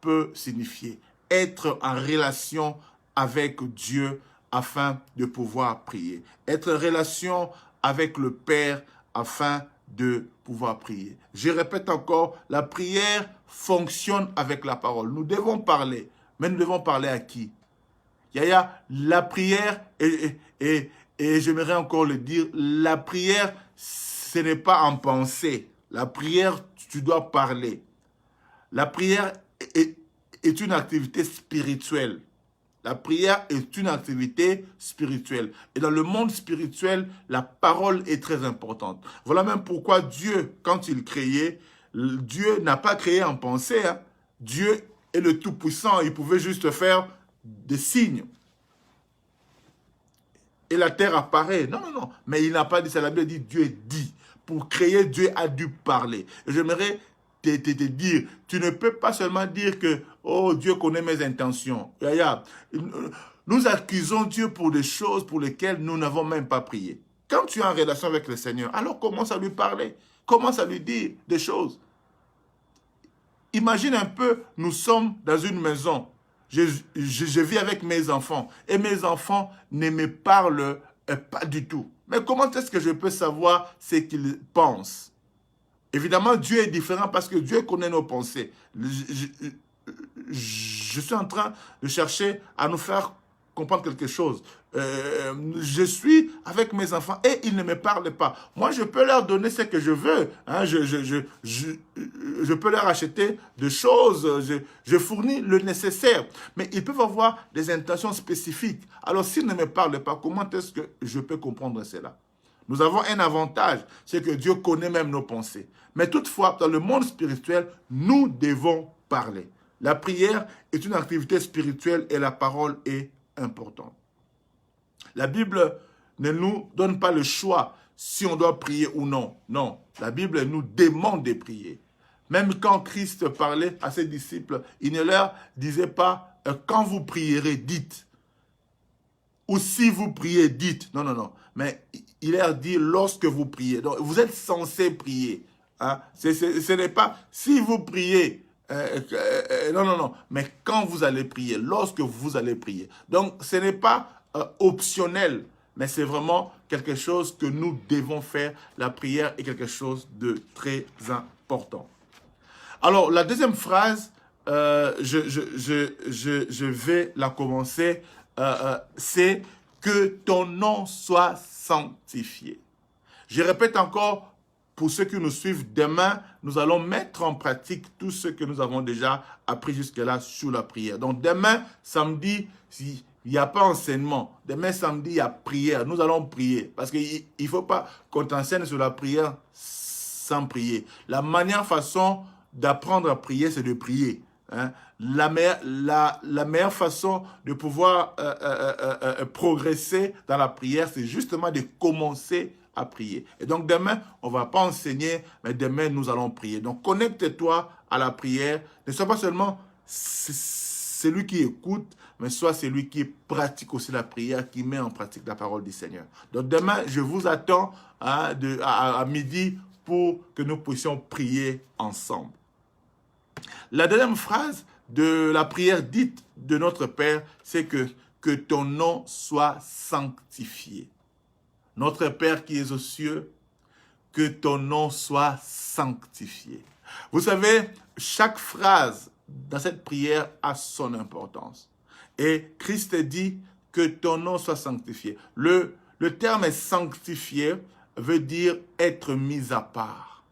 peut signifier être en relation avec Dieu afin de pouvoir prier. Être en relation avec le Père afin de pouvoir prier. Je répète encore, la prière fonctionne avec la parole. Nous devons parler, mais nous devons parler à qui? Yaya, la prière, et j'aimerais encore le dire, la prière, ce n'est pas en pensée. La prière, tu dois parler. La prière est une activité spirituelle. La prière est une activité spirituelle. Et dans le monde spirituel, la parole est très importante. Voilà même pourquoi Dieu, quand il créait, Dieu n'a pas créé en pensée. Hein. Dieu est le Tout-Puissant. Il pouvait juste faire des signes. Et la terre apparaît. Non, non, non. Mais il n'a pas dit ça. La Bible dit Dieu dit. Pour créer, Dieu a dû parler. Et j'aimerais te dire, tu ne peux pas seulement dire que, oh, Dieu connaît mes intentions. Yaya, nous accusons Dieu pour des choses pour lesquelles nous n'avons même pas prié. Quand tu es en relation avec le Seigneur, alors commence à lui parler. Commence à lui dire des choses. Imagine un peu, nous sommes dans une maison. Je vis avec mes enfants et mes enfants ne me parlent pas du tout. Mais comment est-ce que je peux savoir ce qu'ils pensent? Évidemment, Dieu est différent parce que Dieu connaît nos pensées. Je suis en train de chercher à nous faire comprendre quelque chose. Je suis avec mes enfants et ils ne me parlent pas. Moi, je peux leur donner ce que je veux. Hein. Je peux leur acheter des choses. Je fournis le nécessaire. Mais ils peuvent avoir des intentions spécifiques. Alors, s'ils ne me parlent pas, comment est-ce que je peux comprendre cela? Nous avons un avantage, c'est que Dieu connaît même nos pensées. Mais toutefois, dans le monde spirituel, nous devons parler. La prière est une activité spirituelle et la parole est importante. La Bible ne nous donne pas le choix si on doit prier ou non. Non, la Bible nous demande de prier. Même quand Christ parlait à ses disciples, il ne leur disait pas « quand vous prierez, dites » ou « si vous priez, dites ». Non, non, non. Mais il leur dit « lorsque vous priez ». Donc, vous êtes censé prier. Hein? Ce n'est pas si vous priez, non, mais quand vous allez prier, lorsque vous allez prier. Donc, ce n'est pas optionnel, mais c'est vraiment quelque chose que nous devons faire. La prière est quelque chose de très important. Alors, la deuxième phrase, je vais la commencer, c'est que ton nom soit sanctifié. Je répète encore, pour ceux qui nous suivent, demain, nous allons mettre en pratique tout ce que nous avons déjà appris jusque-là sur la prière. Donc demain, samedi, il n'y a pas enseignement. Demain, samedi, il y a prière. Nous allons prier. Parce qu'il ne faut pas qu'on t'enseigne sur la prière sans prier. La façon d'apprendre à prier, c'est de prier. Hein? La meilleure façon de pouvoir progresser dans la prière, c'est justement de commencer à prier. Et donc demain, on ne va pas enseigner, mais demain, nous allons prier. Donc connecte-toi à la prière. Ne sois pas seulement celui qui écoute, mais sois celui qui pratique aussi la prière, qui met en pratique la parole du Seigneur. Donc demain, je vous attends à midi pour que nous puissions prier ensemble. La deuxième phrase de la prière dite de notre Père, c'est que ton nom soit sanctifié. Notre Père qui es aux cieux, que ton nom soit sanctifié. Vous savez, chaque phrase dans cette prière a son importance. Et Christ dit que ton nom soit sanctifié. Le terme est sanctifié veut dire être mis à part.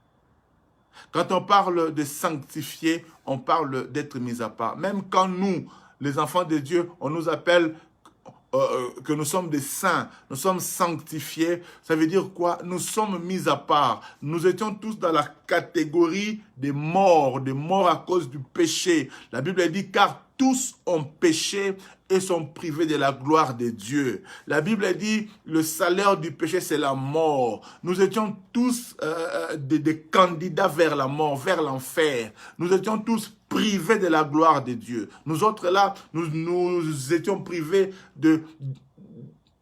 Quand on parle de sanctifier, on parle d'être mis à part. Même quand nous, les enfants de Dieu, on nous appelle que nous sommes des saints, nous sommes sanctifiés, ça veut dire quoi? Nous sommes mis à part. Nous étions tous dans la catégorie des morts à cause du péché. La Bible dit car tous ont péché et sont privés de la gloire de Dieu. La Bible dit le salaire du péché c'est la mort. Nous étions tous des candidats vers la mort, vers l'enfer. Nous étions tous privés de la gloire de Dieu. Nous autres là, nous étions privés de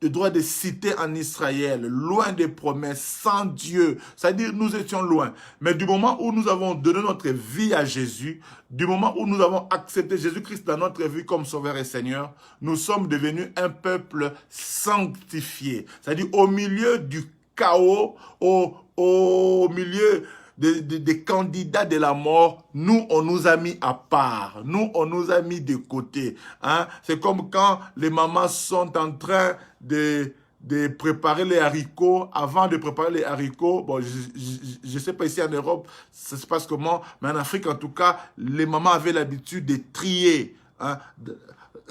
droit de cité en Israël, loin des promesses, sans Dieu. C'est-à-dire, nous étions loin. Mais du moment où nous avons donné notre vie à Jésus, du moment où nous avons accepté Jésus-Christ dans notre vie comme Sauveur et Seigneur, nous sommes devenus un peuple sanctifié. C'est-à-dire, au milieu du chaos, au milieu des candidats de la mort, nous, on nous a mis à part. Nous, on nous a mis de côté. Hein? C'est comme quand les mamans sont en train de préparer les haricots. Avant de préparer les haricots, bon, je sais pas ici en Europe, ça se passe comment, mais en Afrique, en tout cas, les mamans avaient l'habitude de trier. Hein?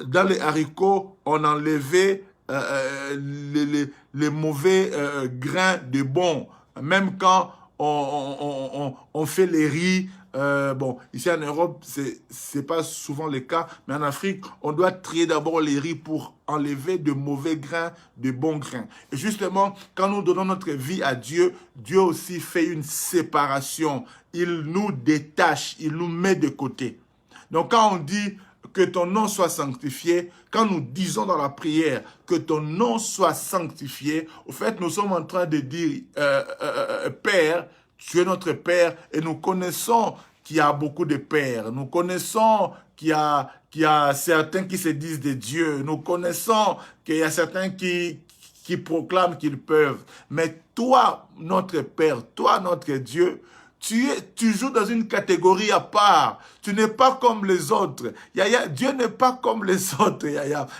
Dans les haricots, on enlevait les mauvais grains de bons. Même quand on fait les riz. Bon, ici en Europe, c'est pas souvent le cas, mais en Afrique, on doit trier d'abord les riz pour enlever de mauvais grains, de bons grains. Et justement, quand nous donnons notre vie à Dieu, Dieu aussi fait une séparation. Il nous détache, il nous met de côté. Donc quand on dit que ton nom soit sanctifié, quand nous disons dans la prière que ton nom soit sanctifié, au fait, nous sommes en train de dire, Père, tu es notre Père, et nous connaissons qu'il y a beaucoup de pères. Nous connaissons qu'il y a certains qui se disent des dieux. Nous connaissons qu'il y a certains qui proclament qu'ils peuvent. Mais toi, notre Père, toi, notre Dieu, tu joues dans une catégorie à part. Tu n'es pas comme les autres. Dieu n'est pas comme les autres.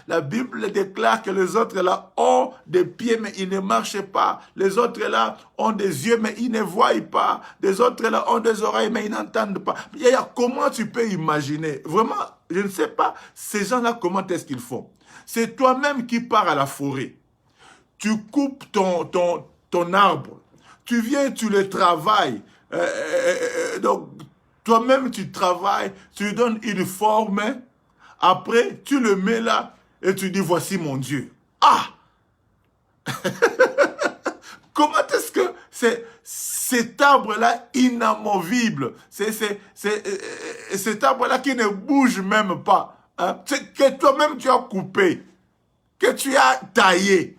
La Bible déclare que les autres là ont des pieds mais ils ne marchent pas. Les autres là ont des yeux mais ils ne voient pas. Les autres là ont des oreilles mais ils n'entendent pas. Comment tu peux imaginer? Vraiment, je ne sais pas. Ces gens-là, comment est-ce qu'ils font? C'est toi-même qui pars à la forêt. Tu coupes ton arbre. Tu viens, tu le travailles. Donc, toi-même, tu travailles, tu lui donnes une forme, après, tu le mets là, et tu dis, voici mon Dieu. Ah! Comment est-ce que cet arbre-là, inamovible, cet arbre-là qui ne bouge même pas, hein, que toi-même tu as coupé, que tu as taillé,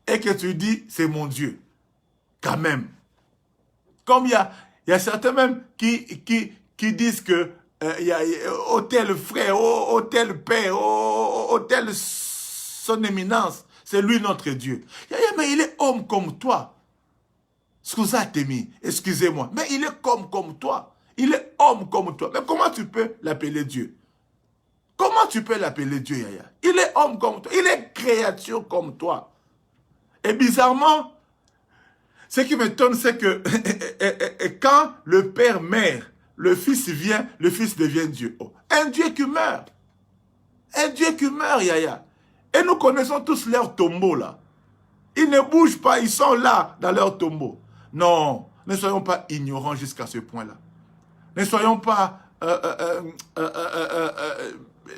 et que tu dis, c'est mon Dieu. Quand même. Comme il Il y a certains même qui disent que il y a tel frère, tel père, tel son éminence, c'est lui notre Dieu. Mais il est homme comme toi. Scusatemi, excusez-moi, mais il est comme toi. Il est homme comme toi. Mais comment tu peux l'appeler Dieu? Comment tu peux l'appeler Dieu, Yaya? Il est homme comme toi. Il est créature comme toi. Et bizarrement, ce qui m'étonne, c'est que quand le père meurt, le fils vient, le fils devient Dieu. Oh, un Dieu qui meurt. Un Dieu qui meurt, Yaya. Et nous connaissons tous leur tombeau, là. Ils ne bougent pas, ils sont là, dans leur tombeau. Non, ne soyons pas ignorants jusqu'à ce point-là. Ne soyons pas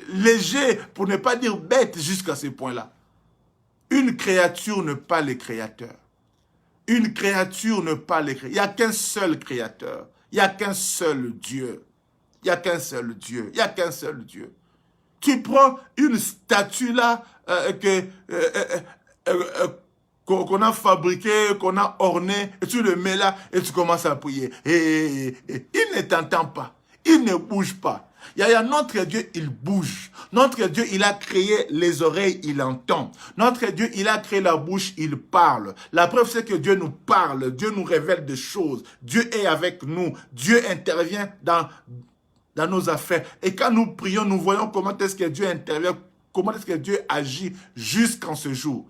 légers, pour ne pas dire bêtes, jusqu'à ce point-là. Une créature n'est pas le créateur. Une créature n'est pas le créateur. Il n'y a qu'un seul créateur. Il n'y a qu'un seul Dieu. Il n'y a qu'un seul Dieu. Il n'y a qu'un seul Dieu. Tu prends une statue là qu'on a fabriquée, qu'on a ornée, et tu le mets là et tu commences à prier. Et il ne t'entend pas. Il ne bouge pas. Il y a notre Dieu, il bouge. Notre Dieu, il a créé les oreilles, il entend. Notre Dieu, il a créé la bouche, il parle. La preuve, c'est que Dieu nous parle. Dieu nous révèle des choses. Dieu est avec nous. Dieu intervient dans nos affaires. Et quand nous prions, nous voyons comment est-ce que Dieu intervient, comment est-ce que Dieu agit jusqu'en ce jour.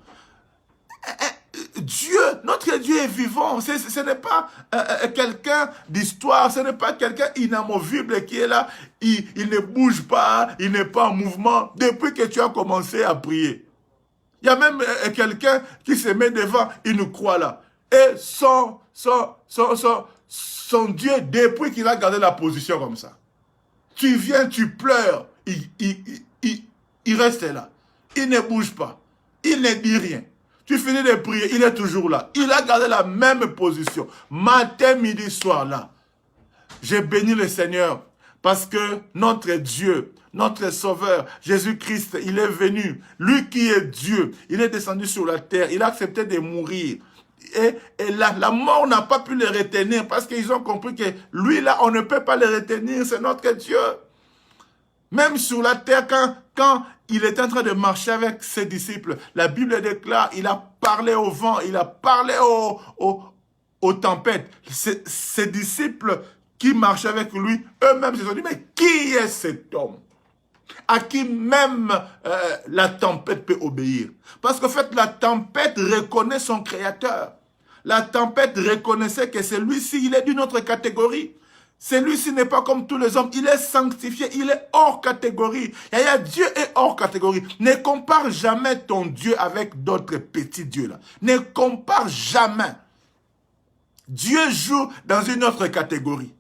Dieu, notre Dieu est vivant. Ce n'est pas quelqu'un d'histoire, ce n'est pas quelqu'un inamovible qui est là. Il ne bouge pas, il n'est pas en mouvement depuis que tu as commencé à prier. Il y a même quelqu'un qui se met devant, il nous croit là. Et son Dieu, depuis qu'il a gardé la position comme ça. Tu viens, tu pleures, il reste là. Il ne bouge pas, il ne dit rien. Tu finis de prier, il est toujours là. Il a gardé la même position. Matin, midi, soir, là. J'ai béni le Seigneur parce que notre Dieu, notre Sauveur, Jésus-Christ, il est venu. Lui qui est Dieu, il est descendu sur la terre. Il a accepté de mourir. Et la mort n'a pas pu le retenir parce qu'ils ont compris que lui, là, on ne peut pas le retenir. C'est notre Dieu. Même sur la terre, quand il est en train de marcher avec ses disciples, la Bible déclare, il a parlé au vent, il a parlé aux tempêtes. Ses disciples qui marchaient avec lui, eux-mêmes se sont dit, mais qui est cet homme à qui même la tempête peut obéir? Parce qu'en fait, la tempête reconnaît son créateur. La tempête reconnaissait que celui-ci, il est d'une autre catégorie. Celui-ci n'est pas comme tous les hommes. Il est sanctifié. Il est hors catégorie. Dieu est hors catégorie. Ne compare jamais ton Dieu avec d'autres petits dieux là. Ne compare jamais. Dieu joue dans une autre catégorie.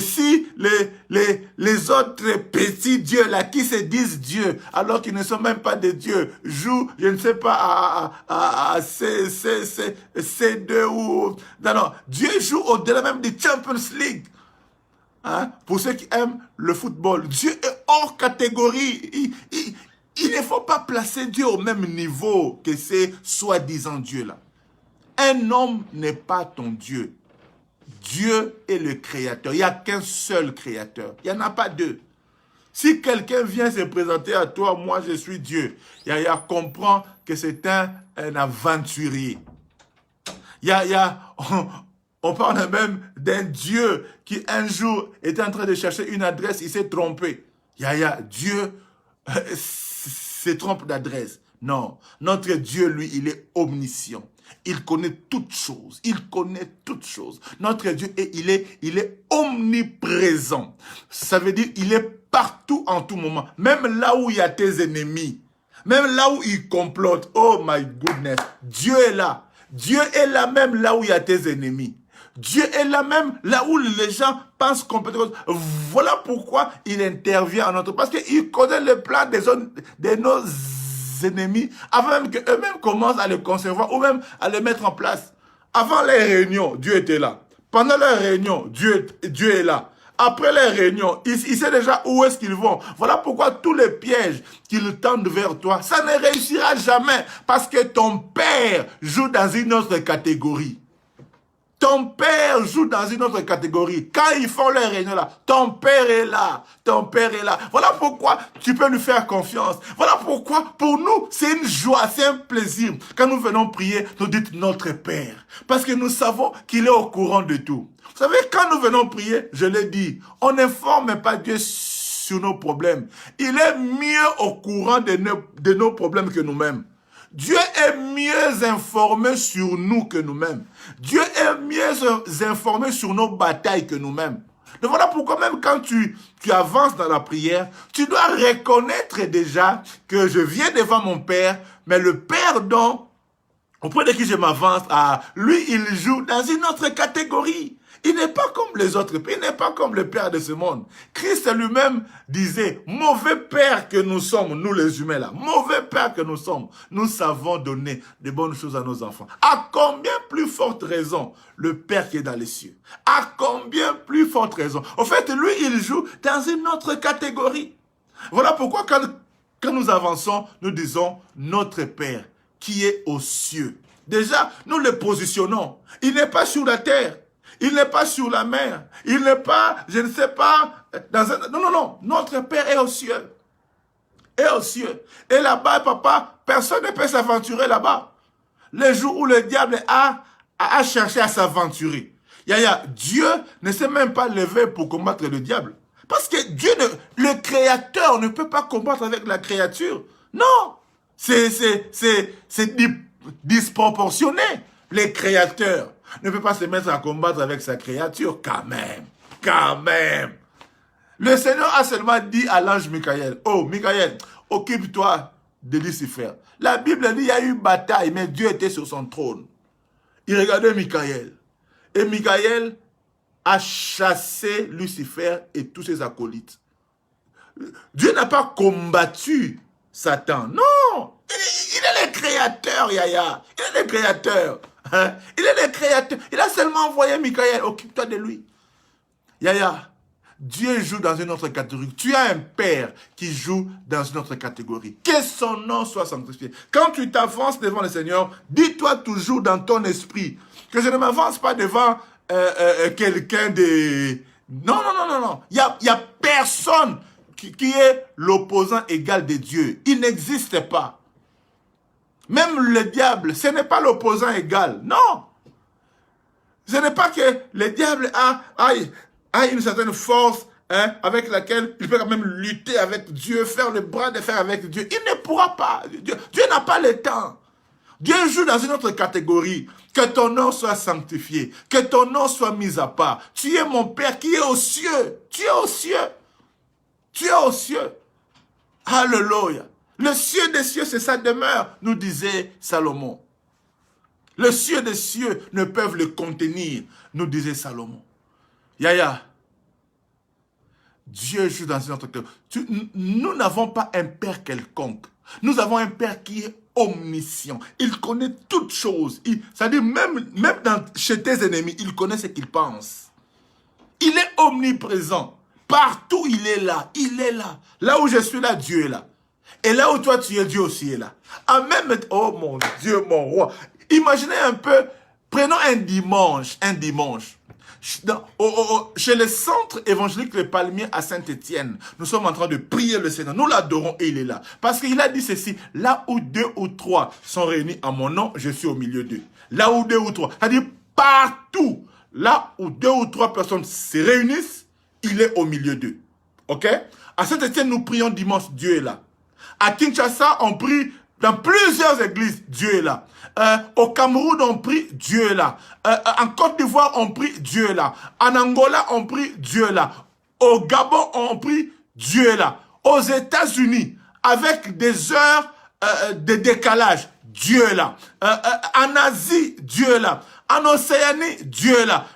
Si les autres petits dieux là qui se disent dieux alors qu'ils ne sont même pas des dieux jouent, je ne sais pas, à C2 ou... Non, Dieu joue au-delà même des Champions League. Hein? Pour ceux qui aiment le football, Dieu est hors catégorie. Il ne faut pas placer Dieu au même niveau que ces soi-disant dieux là. Un homme n'est pas ton Dieu. Dieu est le créateur. Il n'y a qu'un seul créateur. Il n'y en a pas deux. Si quelqu'un vient se présenter à toi, moi je suis Dieu, Yaya comprend que c'est un aventurier. On parle même d'un Dieu qui un jour était en train de chercher une adresse, il s'est trompé. Dieu se trompe d'adresse. Non, notre Dieu, lui, il est omniscient. Il connaît toutes choses. Il connaît toutes choses. Notre Dieu, il est omniprésent. Ça veut dire il est partout en tout moment. Même là où il y a tes ennemis. Même là où ils complotent. Oh my goodness. Dieu est là. Dieu est là même là où il y a tes ennemis. Dieu est là même là où les gens pensent complètement. Voilà pourquoi il intervient en notre... Parce qu'il connaît le plan de nos ennemis avant même qu'eux-mêmes commencent à le concevoir ou même à le mettre en place. Avant les réunions, Dieu était là. Pendant les réunions, Dieu est là. Après les réunions, il sait déjà où est-ce qu'ils vont. Voilà pourquoi tous les pièges qu'ils tendent vers toi, ça ne réussira jamais parce que ton Père joue dans une autre catégorie. Ton père joue dans une autre catégorie. Quand ils font leur réunion là, ton père est là. Ton père est là. Voilà pourquoi tu peux lui faire confiance. Voilà pourquoi, pour nous, c'est une joie, c'est un plaisir. Quand nous venons prier, nous dites notre Père. Parce que nous savons qu'il est au courant de tout. Vous savez, quand nous venons prier, je l'ai dit, on n'informe pas Dieu sur nos problèmes. Il est mieux au courant de nos problèmes que nous-mêmes. Dieu est mieux informé sur nous que nous-mêmes. Dieu est mieux informé sur nos batailles que nous-mêmes. Donc voilà pourquoi même quand tu avances dans la prière, tu dois reconnaître déjà que je viens devant mon Père, mais le Père auprès de qui je m'avance, lui, il joue dans une autre catégorie. Il n'est pas comme les autres pères, il n'est pas comme le Père de ce monde. Christ lui-même disait, mauvais Père que nous sommes, nous les humains là, mauvais Père que nous sommes, nous savons donner de bonnes choses à nos enfants. À combien plus forte raison le Père qui est dans les cieux? À combien plus forte raison? En fait, lui, il joue dans une autre catégorie. Voilà pourquoi quand nous avançons, nous disons notre Père qui est aux cieux. Déjà, nous le positionnons. Il n'est pas sur la terre. Il n'est pas sur la mer. Il n'est pas, je ne sais pas, dans un... Non, non, non. Notre Père est aux cieux. Est aux cieux. Et là-bas, papa, personne ne peut s'aventurer là-bas. Le jour où le diable a cherché à s'aventurer. Dieu ne s'est même pas levé pour combattre le diable. Parce que Dieu, le créateur ne peut pas combattre avec la créature. Non. C'est disproportionné. Le créateur ne peut pas se mettre à combattre avec sa créature, quand même. Quand même. Le Seigneur a seulement dit à l'ange Michael, oh Michael, occupe-toi de Lucifer. La Bible dit qu'il y a eu bataille, mais Dieu était sur son trône. Il regardait Michael. Et Michael a chassé Lucifer et tous ses acolytes. Dieu n'a pas combattu Satan. Non. Il est le créateur, Yaya. Il est le créateur. Hein? Il est le créateur. Il a seulement envoyé Michael. Occupe-toi de lui. Yaya, Dieu joue dans une autre catégorie. Tu as un père qui joue dans une autre catégorie. Que son nom soit sanctifié. Quand tu t'avances devant le Seigneur, dis-toi toujours dans ton esprit que je ne m'avance pas devant quelqu'un de... Non, non, non, non, non. Il y a personne qui est l'opposant égal de Dieu. Il n'existe pas. Même le diable, ce n'est pas l'opposant égal. Non. Ce n'est pas que le diable a une certaine force avec laquelle il peut quand même lutter avec Dieu, faire le bras de fer avec Dieu. Il ne pourra pas. Dieu n'a pas le temps. Dieu joue dans une autre catégorie. Que ton nom soit sanctifié. Que ton nom soit mis à part. Tu es mon Père qui est aux cieux. Tu es aux cieux. Tu es aux cieux. Alléluia. Le ciel des cieux, c'est sa demeure, nous disait Salomon. Le ciel des cieux ne peuvent le contenir, nous disait Salomon. Yaya, Dieu joue dans une autre catégorie. Nous n'avons pas un Père quelconque. Nous avons un Père qui est omniscient. Il connaît toutes choses. C'est-à-dire même chez tes ennemis, il connaît ce qu'ils pensent. Il est omniprésent. Partout, il est là. Il est là. Là où je suis là, Dieu est là. Et là où toi tu es, Dieu aussi est là. Même, oh mon Dieu, mon roi. Imaginez un peu, prenons un dimanche. Chez le centre évangélique Le Palmier à Saint-Étienne, nous sommes en train de prier le Seigneur. Nous l'adorons et il est là. Parce qu'il a dit ceci, là où 2 ou 3 sont réunis en mon nom, je suis au milieu d'eux. Là où 2 ou 3, c'est-à-dire partout, là où 2 ou 3 personnes se réunissent, il est au milieu d'eux. Ok? À Saint-Étienne, nous prions dimanche, Dieu est là. À Kinshasa, on prie dans plusieurs églises, Dieu est là. Au Cameroun, on prie, Dieu est là. En Côte d'Ivoire, on prie, Dieu est là. En Angola, on prie, Dieu est là. Au Gabon, on prie, Dieu est là. Aux États-Unis, avec des heures de décalage, Dieu est là. En Asie, Dieu est là. En Océanie, Dieu est là.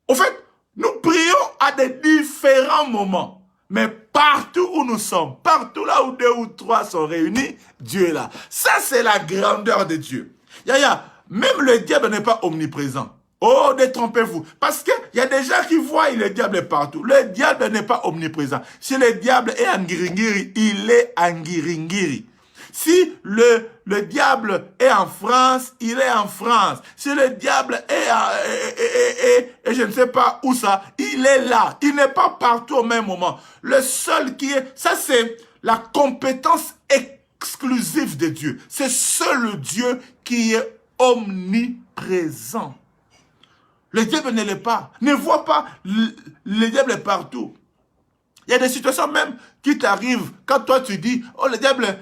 En fait, nous prions à des différents moments. Mais partout où nous sommes, partout là où 2 ou 3 sont réunis, Dieu est là. Ça, c'est la grandeur de Dieu. Yaya, même le diable n'est pas omniprésent. Oh, détrompez-vous. Parce qu'il y a des gens qui voient le diable partout. Le diable n'est pas omniprésent. Si le diable est en Ngiringiri, il est en Ngiringiri. Si le diable est en France, il est en France. Si le diable est je ne sais pas où ça, il est là. Il n'est pas partout au même moment. Le seul qui est, ça c'est la compétence exclusive de Dieu. C'est seul Dieu qui est omniprésent. Le diable ne l'est pas. Ne voit pas, le diable est partout. Il y a des situations même qui t'arrivent quand toi tu dis, oh le diable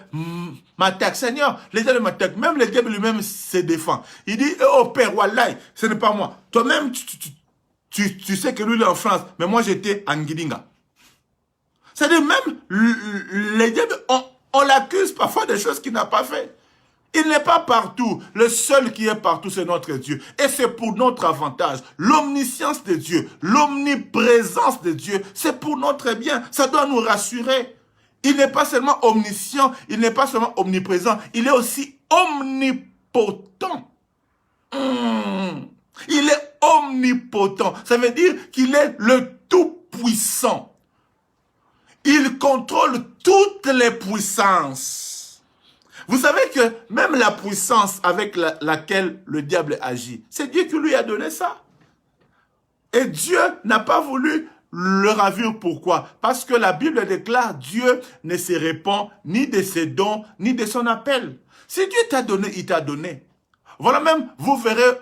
m'attaque, Seigneur, le diable m'attaque. Même le diable lui-même se défend. Il dit, oh Père, Wallahi, ce n'est pas moi. Toi-même, tu sais que lui il est en France, mais moi j'étais en Guidinga. C'est-à-dire même, le diable, on l'accuse parfois des choses qu'il n'a pas fait. Il n'est pas partout. Le seul qui est partout, c'est notre Dieu. Et c'est pour notre avantage. L'omniscience de Dieu, l'omniprésence de Dieu, c'est pour notre bien. Ça doit nous rassurer. Il n'est pas seulement omniscient, il n'est pas seulement omniprésent, il est aussi omnipotent. Il est omnipotent. Ça veut dire qu'il est le tout-puissant. Il contrôle toutes les puissances. Vous savez que même la puissance avec laquelle le diable agit, c'est Dieu qui lui a donné ça. Et Dieu n'a pas voulu le ravir. Pourquoi? Parce que la Bible déclare Dieu ne se répand ni de ses dons, ni de son appel. Si Dieu t'a donné, il t'a donné. Voilà même, vous verrez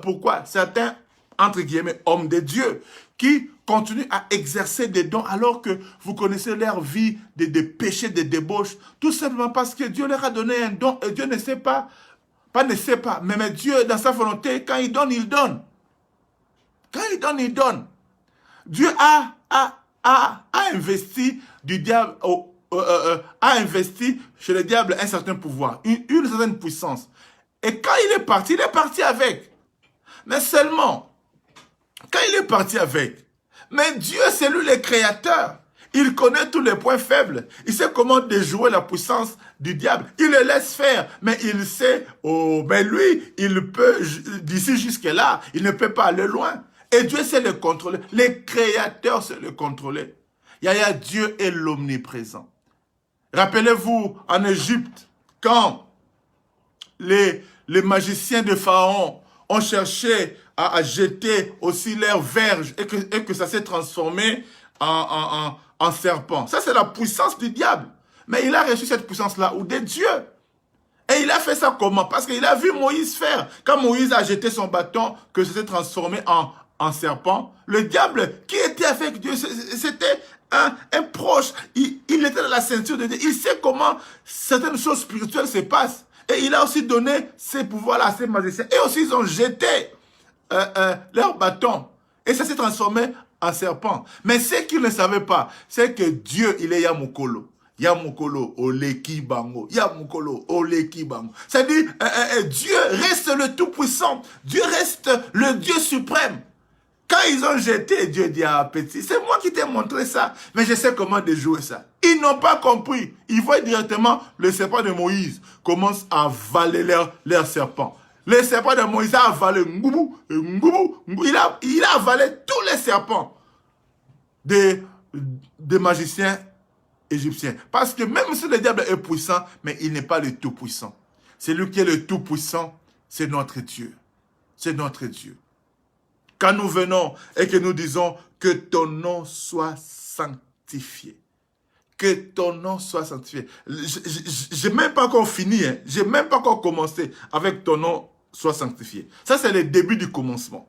pourquoi certains, entre guillemets, hommes de Dieu, qui continuent à exercer des dons alors que vous connaissez leur vie de péché, de débauche, tout simplement parce que Dieu leur a donné un don et Dieu ne sait pas, mais Dieu, dans sa volonté, quand il donne, il donne. Quand il donne, il donne. Dieu a investi du diable, a investi chez le diable un certain pouvoir, une certaine puissance. Et quand il est parti avec. Mais seulement, quand il est parti avec, mais Dieu, c'est lui le créateur. Il connaît tous les points faibles. Il sait comment déjouer la puissance du diable. Il le laisse faire, mais il sait, oh, mais lui, il peut, d'ici jusque-là, il ne peut pas aller loin. Et Dieu sait le contrôler. Les créateurs sait le contrôler. Yaya, Dieu est l'omniprésent. Rappelez-vous, en Égypte, quand les magiciens de Pharaon ont cherché à jeter aussi leur verge et que ça s'est transformé en serpent. Ça, c'est la puissance du diable. Mais il a reçu cette puissance-là ou de Dieu. Et il a fait ça comment? Parce qu'il a vu Moïse faire. Quand Moïse a jeté son bâton, que ça s'est transformé en serpent, le diable qui était avec Dieu, c'était un proche. Il était dans la ceinture de Dieu. Il sait comment certaines choses spirituelles se passent. Et il a aussi donné ces pouvoirs-là à ces magiciens. Et aussi, ils ont jeté leur bâton. Et ça s'est transformé en serpent. Mais ce qu'ils ne savaient pas, c'est que Dieu, il est Yamukolo. Yamukolo, Oleki Bango. Yamukolo, Oleki Bango. C'est-à-dire, Dieu reste le Tout-Puissant. Dieu reste le Dieu suprême. Quand ils ont jeté, Dieu dit à petit, c'est moi qui t'ai montré ça, mais je sais comment déjouer ça. Ils n'ont pas compris. Ils voient directement le serpent de Moïse commence à avaler leur serpent. Le serpent de Moïse a avalé Ngoubou, il a avalé tous les serpents des magiciens égyptiens. Parce que même si le diable est puissant, mais il n'est pas le tout-puissant. C'est lui qui est le tout-puissant, c'est notre Dieu. C'est notre Dieu. Quand nous venons et que nous disons que ton nom soit sanctifié. Que ton nom soit sanctifié. Je n'ai même pas encore fini, hein. Je n'ai même pas encore commencé avec ton nom soit sanctifié. Ça, c'est le début du commencement.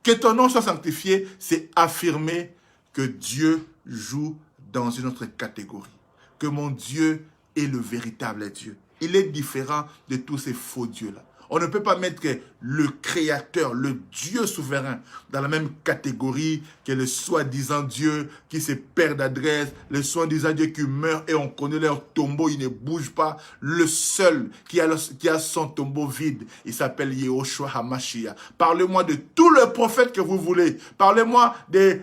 Que ton nom soit sanctifié, c'est affirmer que Dieu joue dans une autre catégorie. Que mon Dieu est le véritable Dieu. Il est différent de tous ces faux dieux-là. On ne peut pas mettre le Créateur, le Dieu souverain, dans la même catégorie que le soi-disant Dieu qui se perd d'adresse, le soi-disant Dieu qui meurt et on connaît leur tombeau, il ne bouge pas. Le seul qui a son tombeau vide, il s'appelle Yehoshua HaMashiach. Parlez-moi de tous les prophètes que vous voulez. Parlez-moi de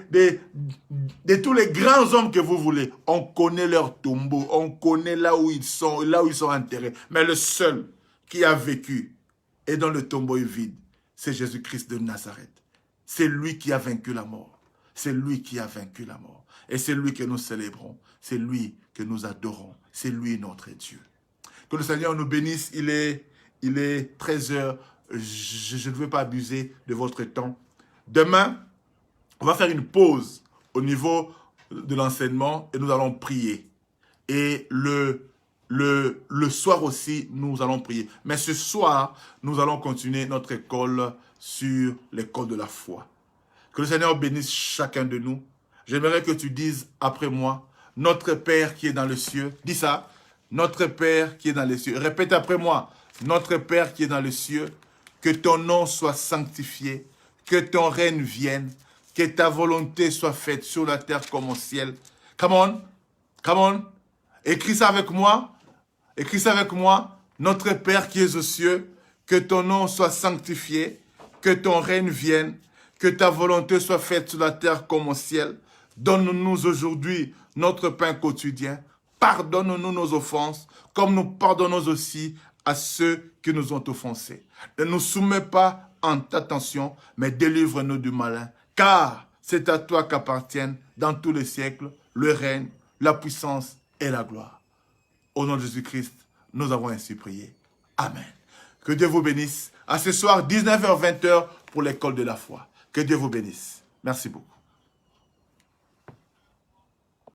tous les grands hommes que vous voulez. On connaît leur tombeau, on connaît là où ils sont enterrés. Mais le seul qui a vécu et dont le tombeau est vide, c'est Jésus-Christ de Nazareth. C'est lui qui a vaincu la mort. C'est lui qui a vaincu la mort. Et c'est lui que nous célébrons. C'est lui que nous adorons. C'est lui notre Dieu. Que le Seigneur nous bénisse. Il est 13 heures. Je ne veux pas abuser de votre temps. Demain, on va faire une pause au niveau de l'enseignement et nous allons prier. Et le soir aussi, nous allons prier. Mais ce soir, nous allons continuer notre école sur l'école de la foi. Que le Seigneur bénisse chacun de nous. J'aimerais que tu dises après moi, notre Père qui est dans les cieux. Dis ça. Notre Père qui est dans les cieux. Répète après moi. Notre Père qui est dans les cieux. Que ton nom soit sanctifié. Que ton règne vienne. Que ta volonté soit faite sur la terre comme au ciel. Come on. Come on. Écris ça avec moi. Écris ça avec moi. Notre Père qui est aux cieux. Que ton nom soit sanctifié. Que ton règne vienne. Que ta volonté soit faite sur la terre comme au ciel. Donne-nous aujourd'hui notre pain quotidien. Pardonne-nous nos offenses, comme nous pardonnons aussi à ceux qui nous ont offensés. Ne nous soumets pas en ta tentation, mais délivre-nous du malin. Car c'est à toi qu'appartiennent dans tous les siècles le règne, la puissance et la gloire. Au nom de Jésus-Christ, nous avons ainsi prié. Amen. Que Dieu vous bénisse. À ce soir, 19h-20h pour l'école de la foi. Que Dieu vous bénisse. Merci beaucoup.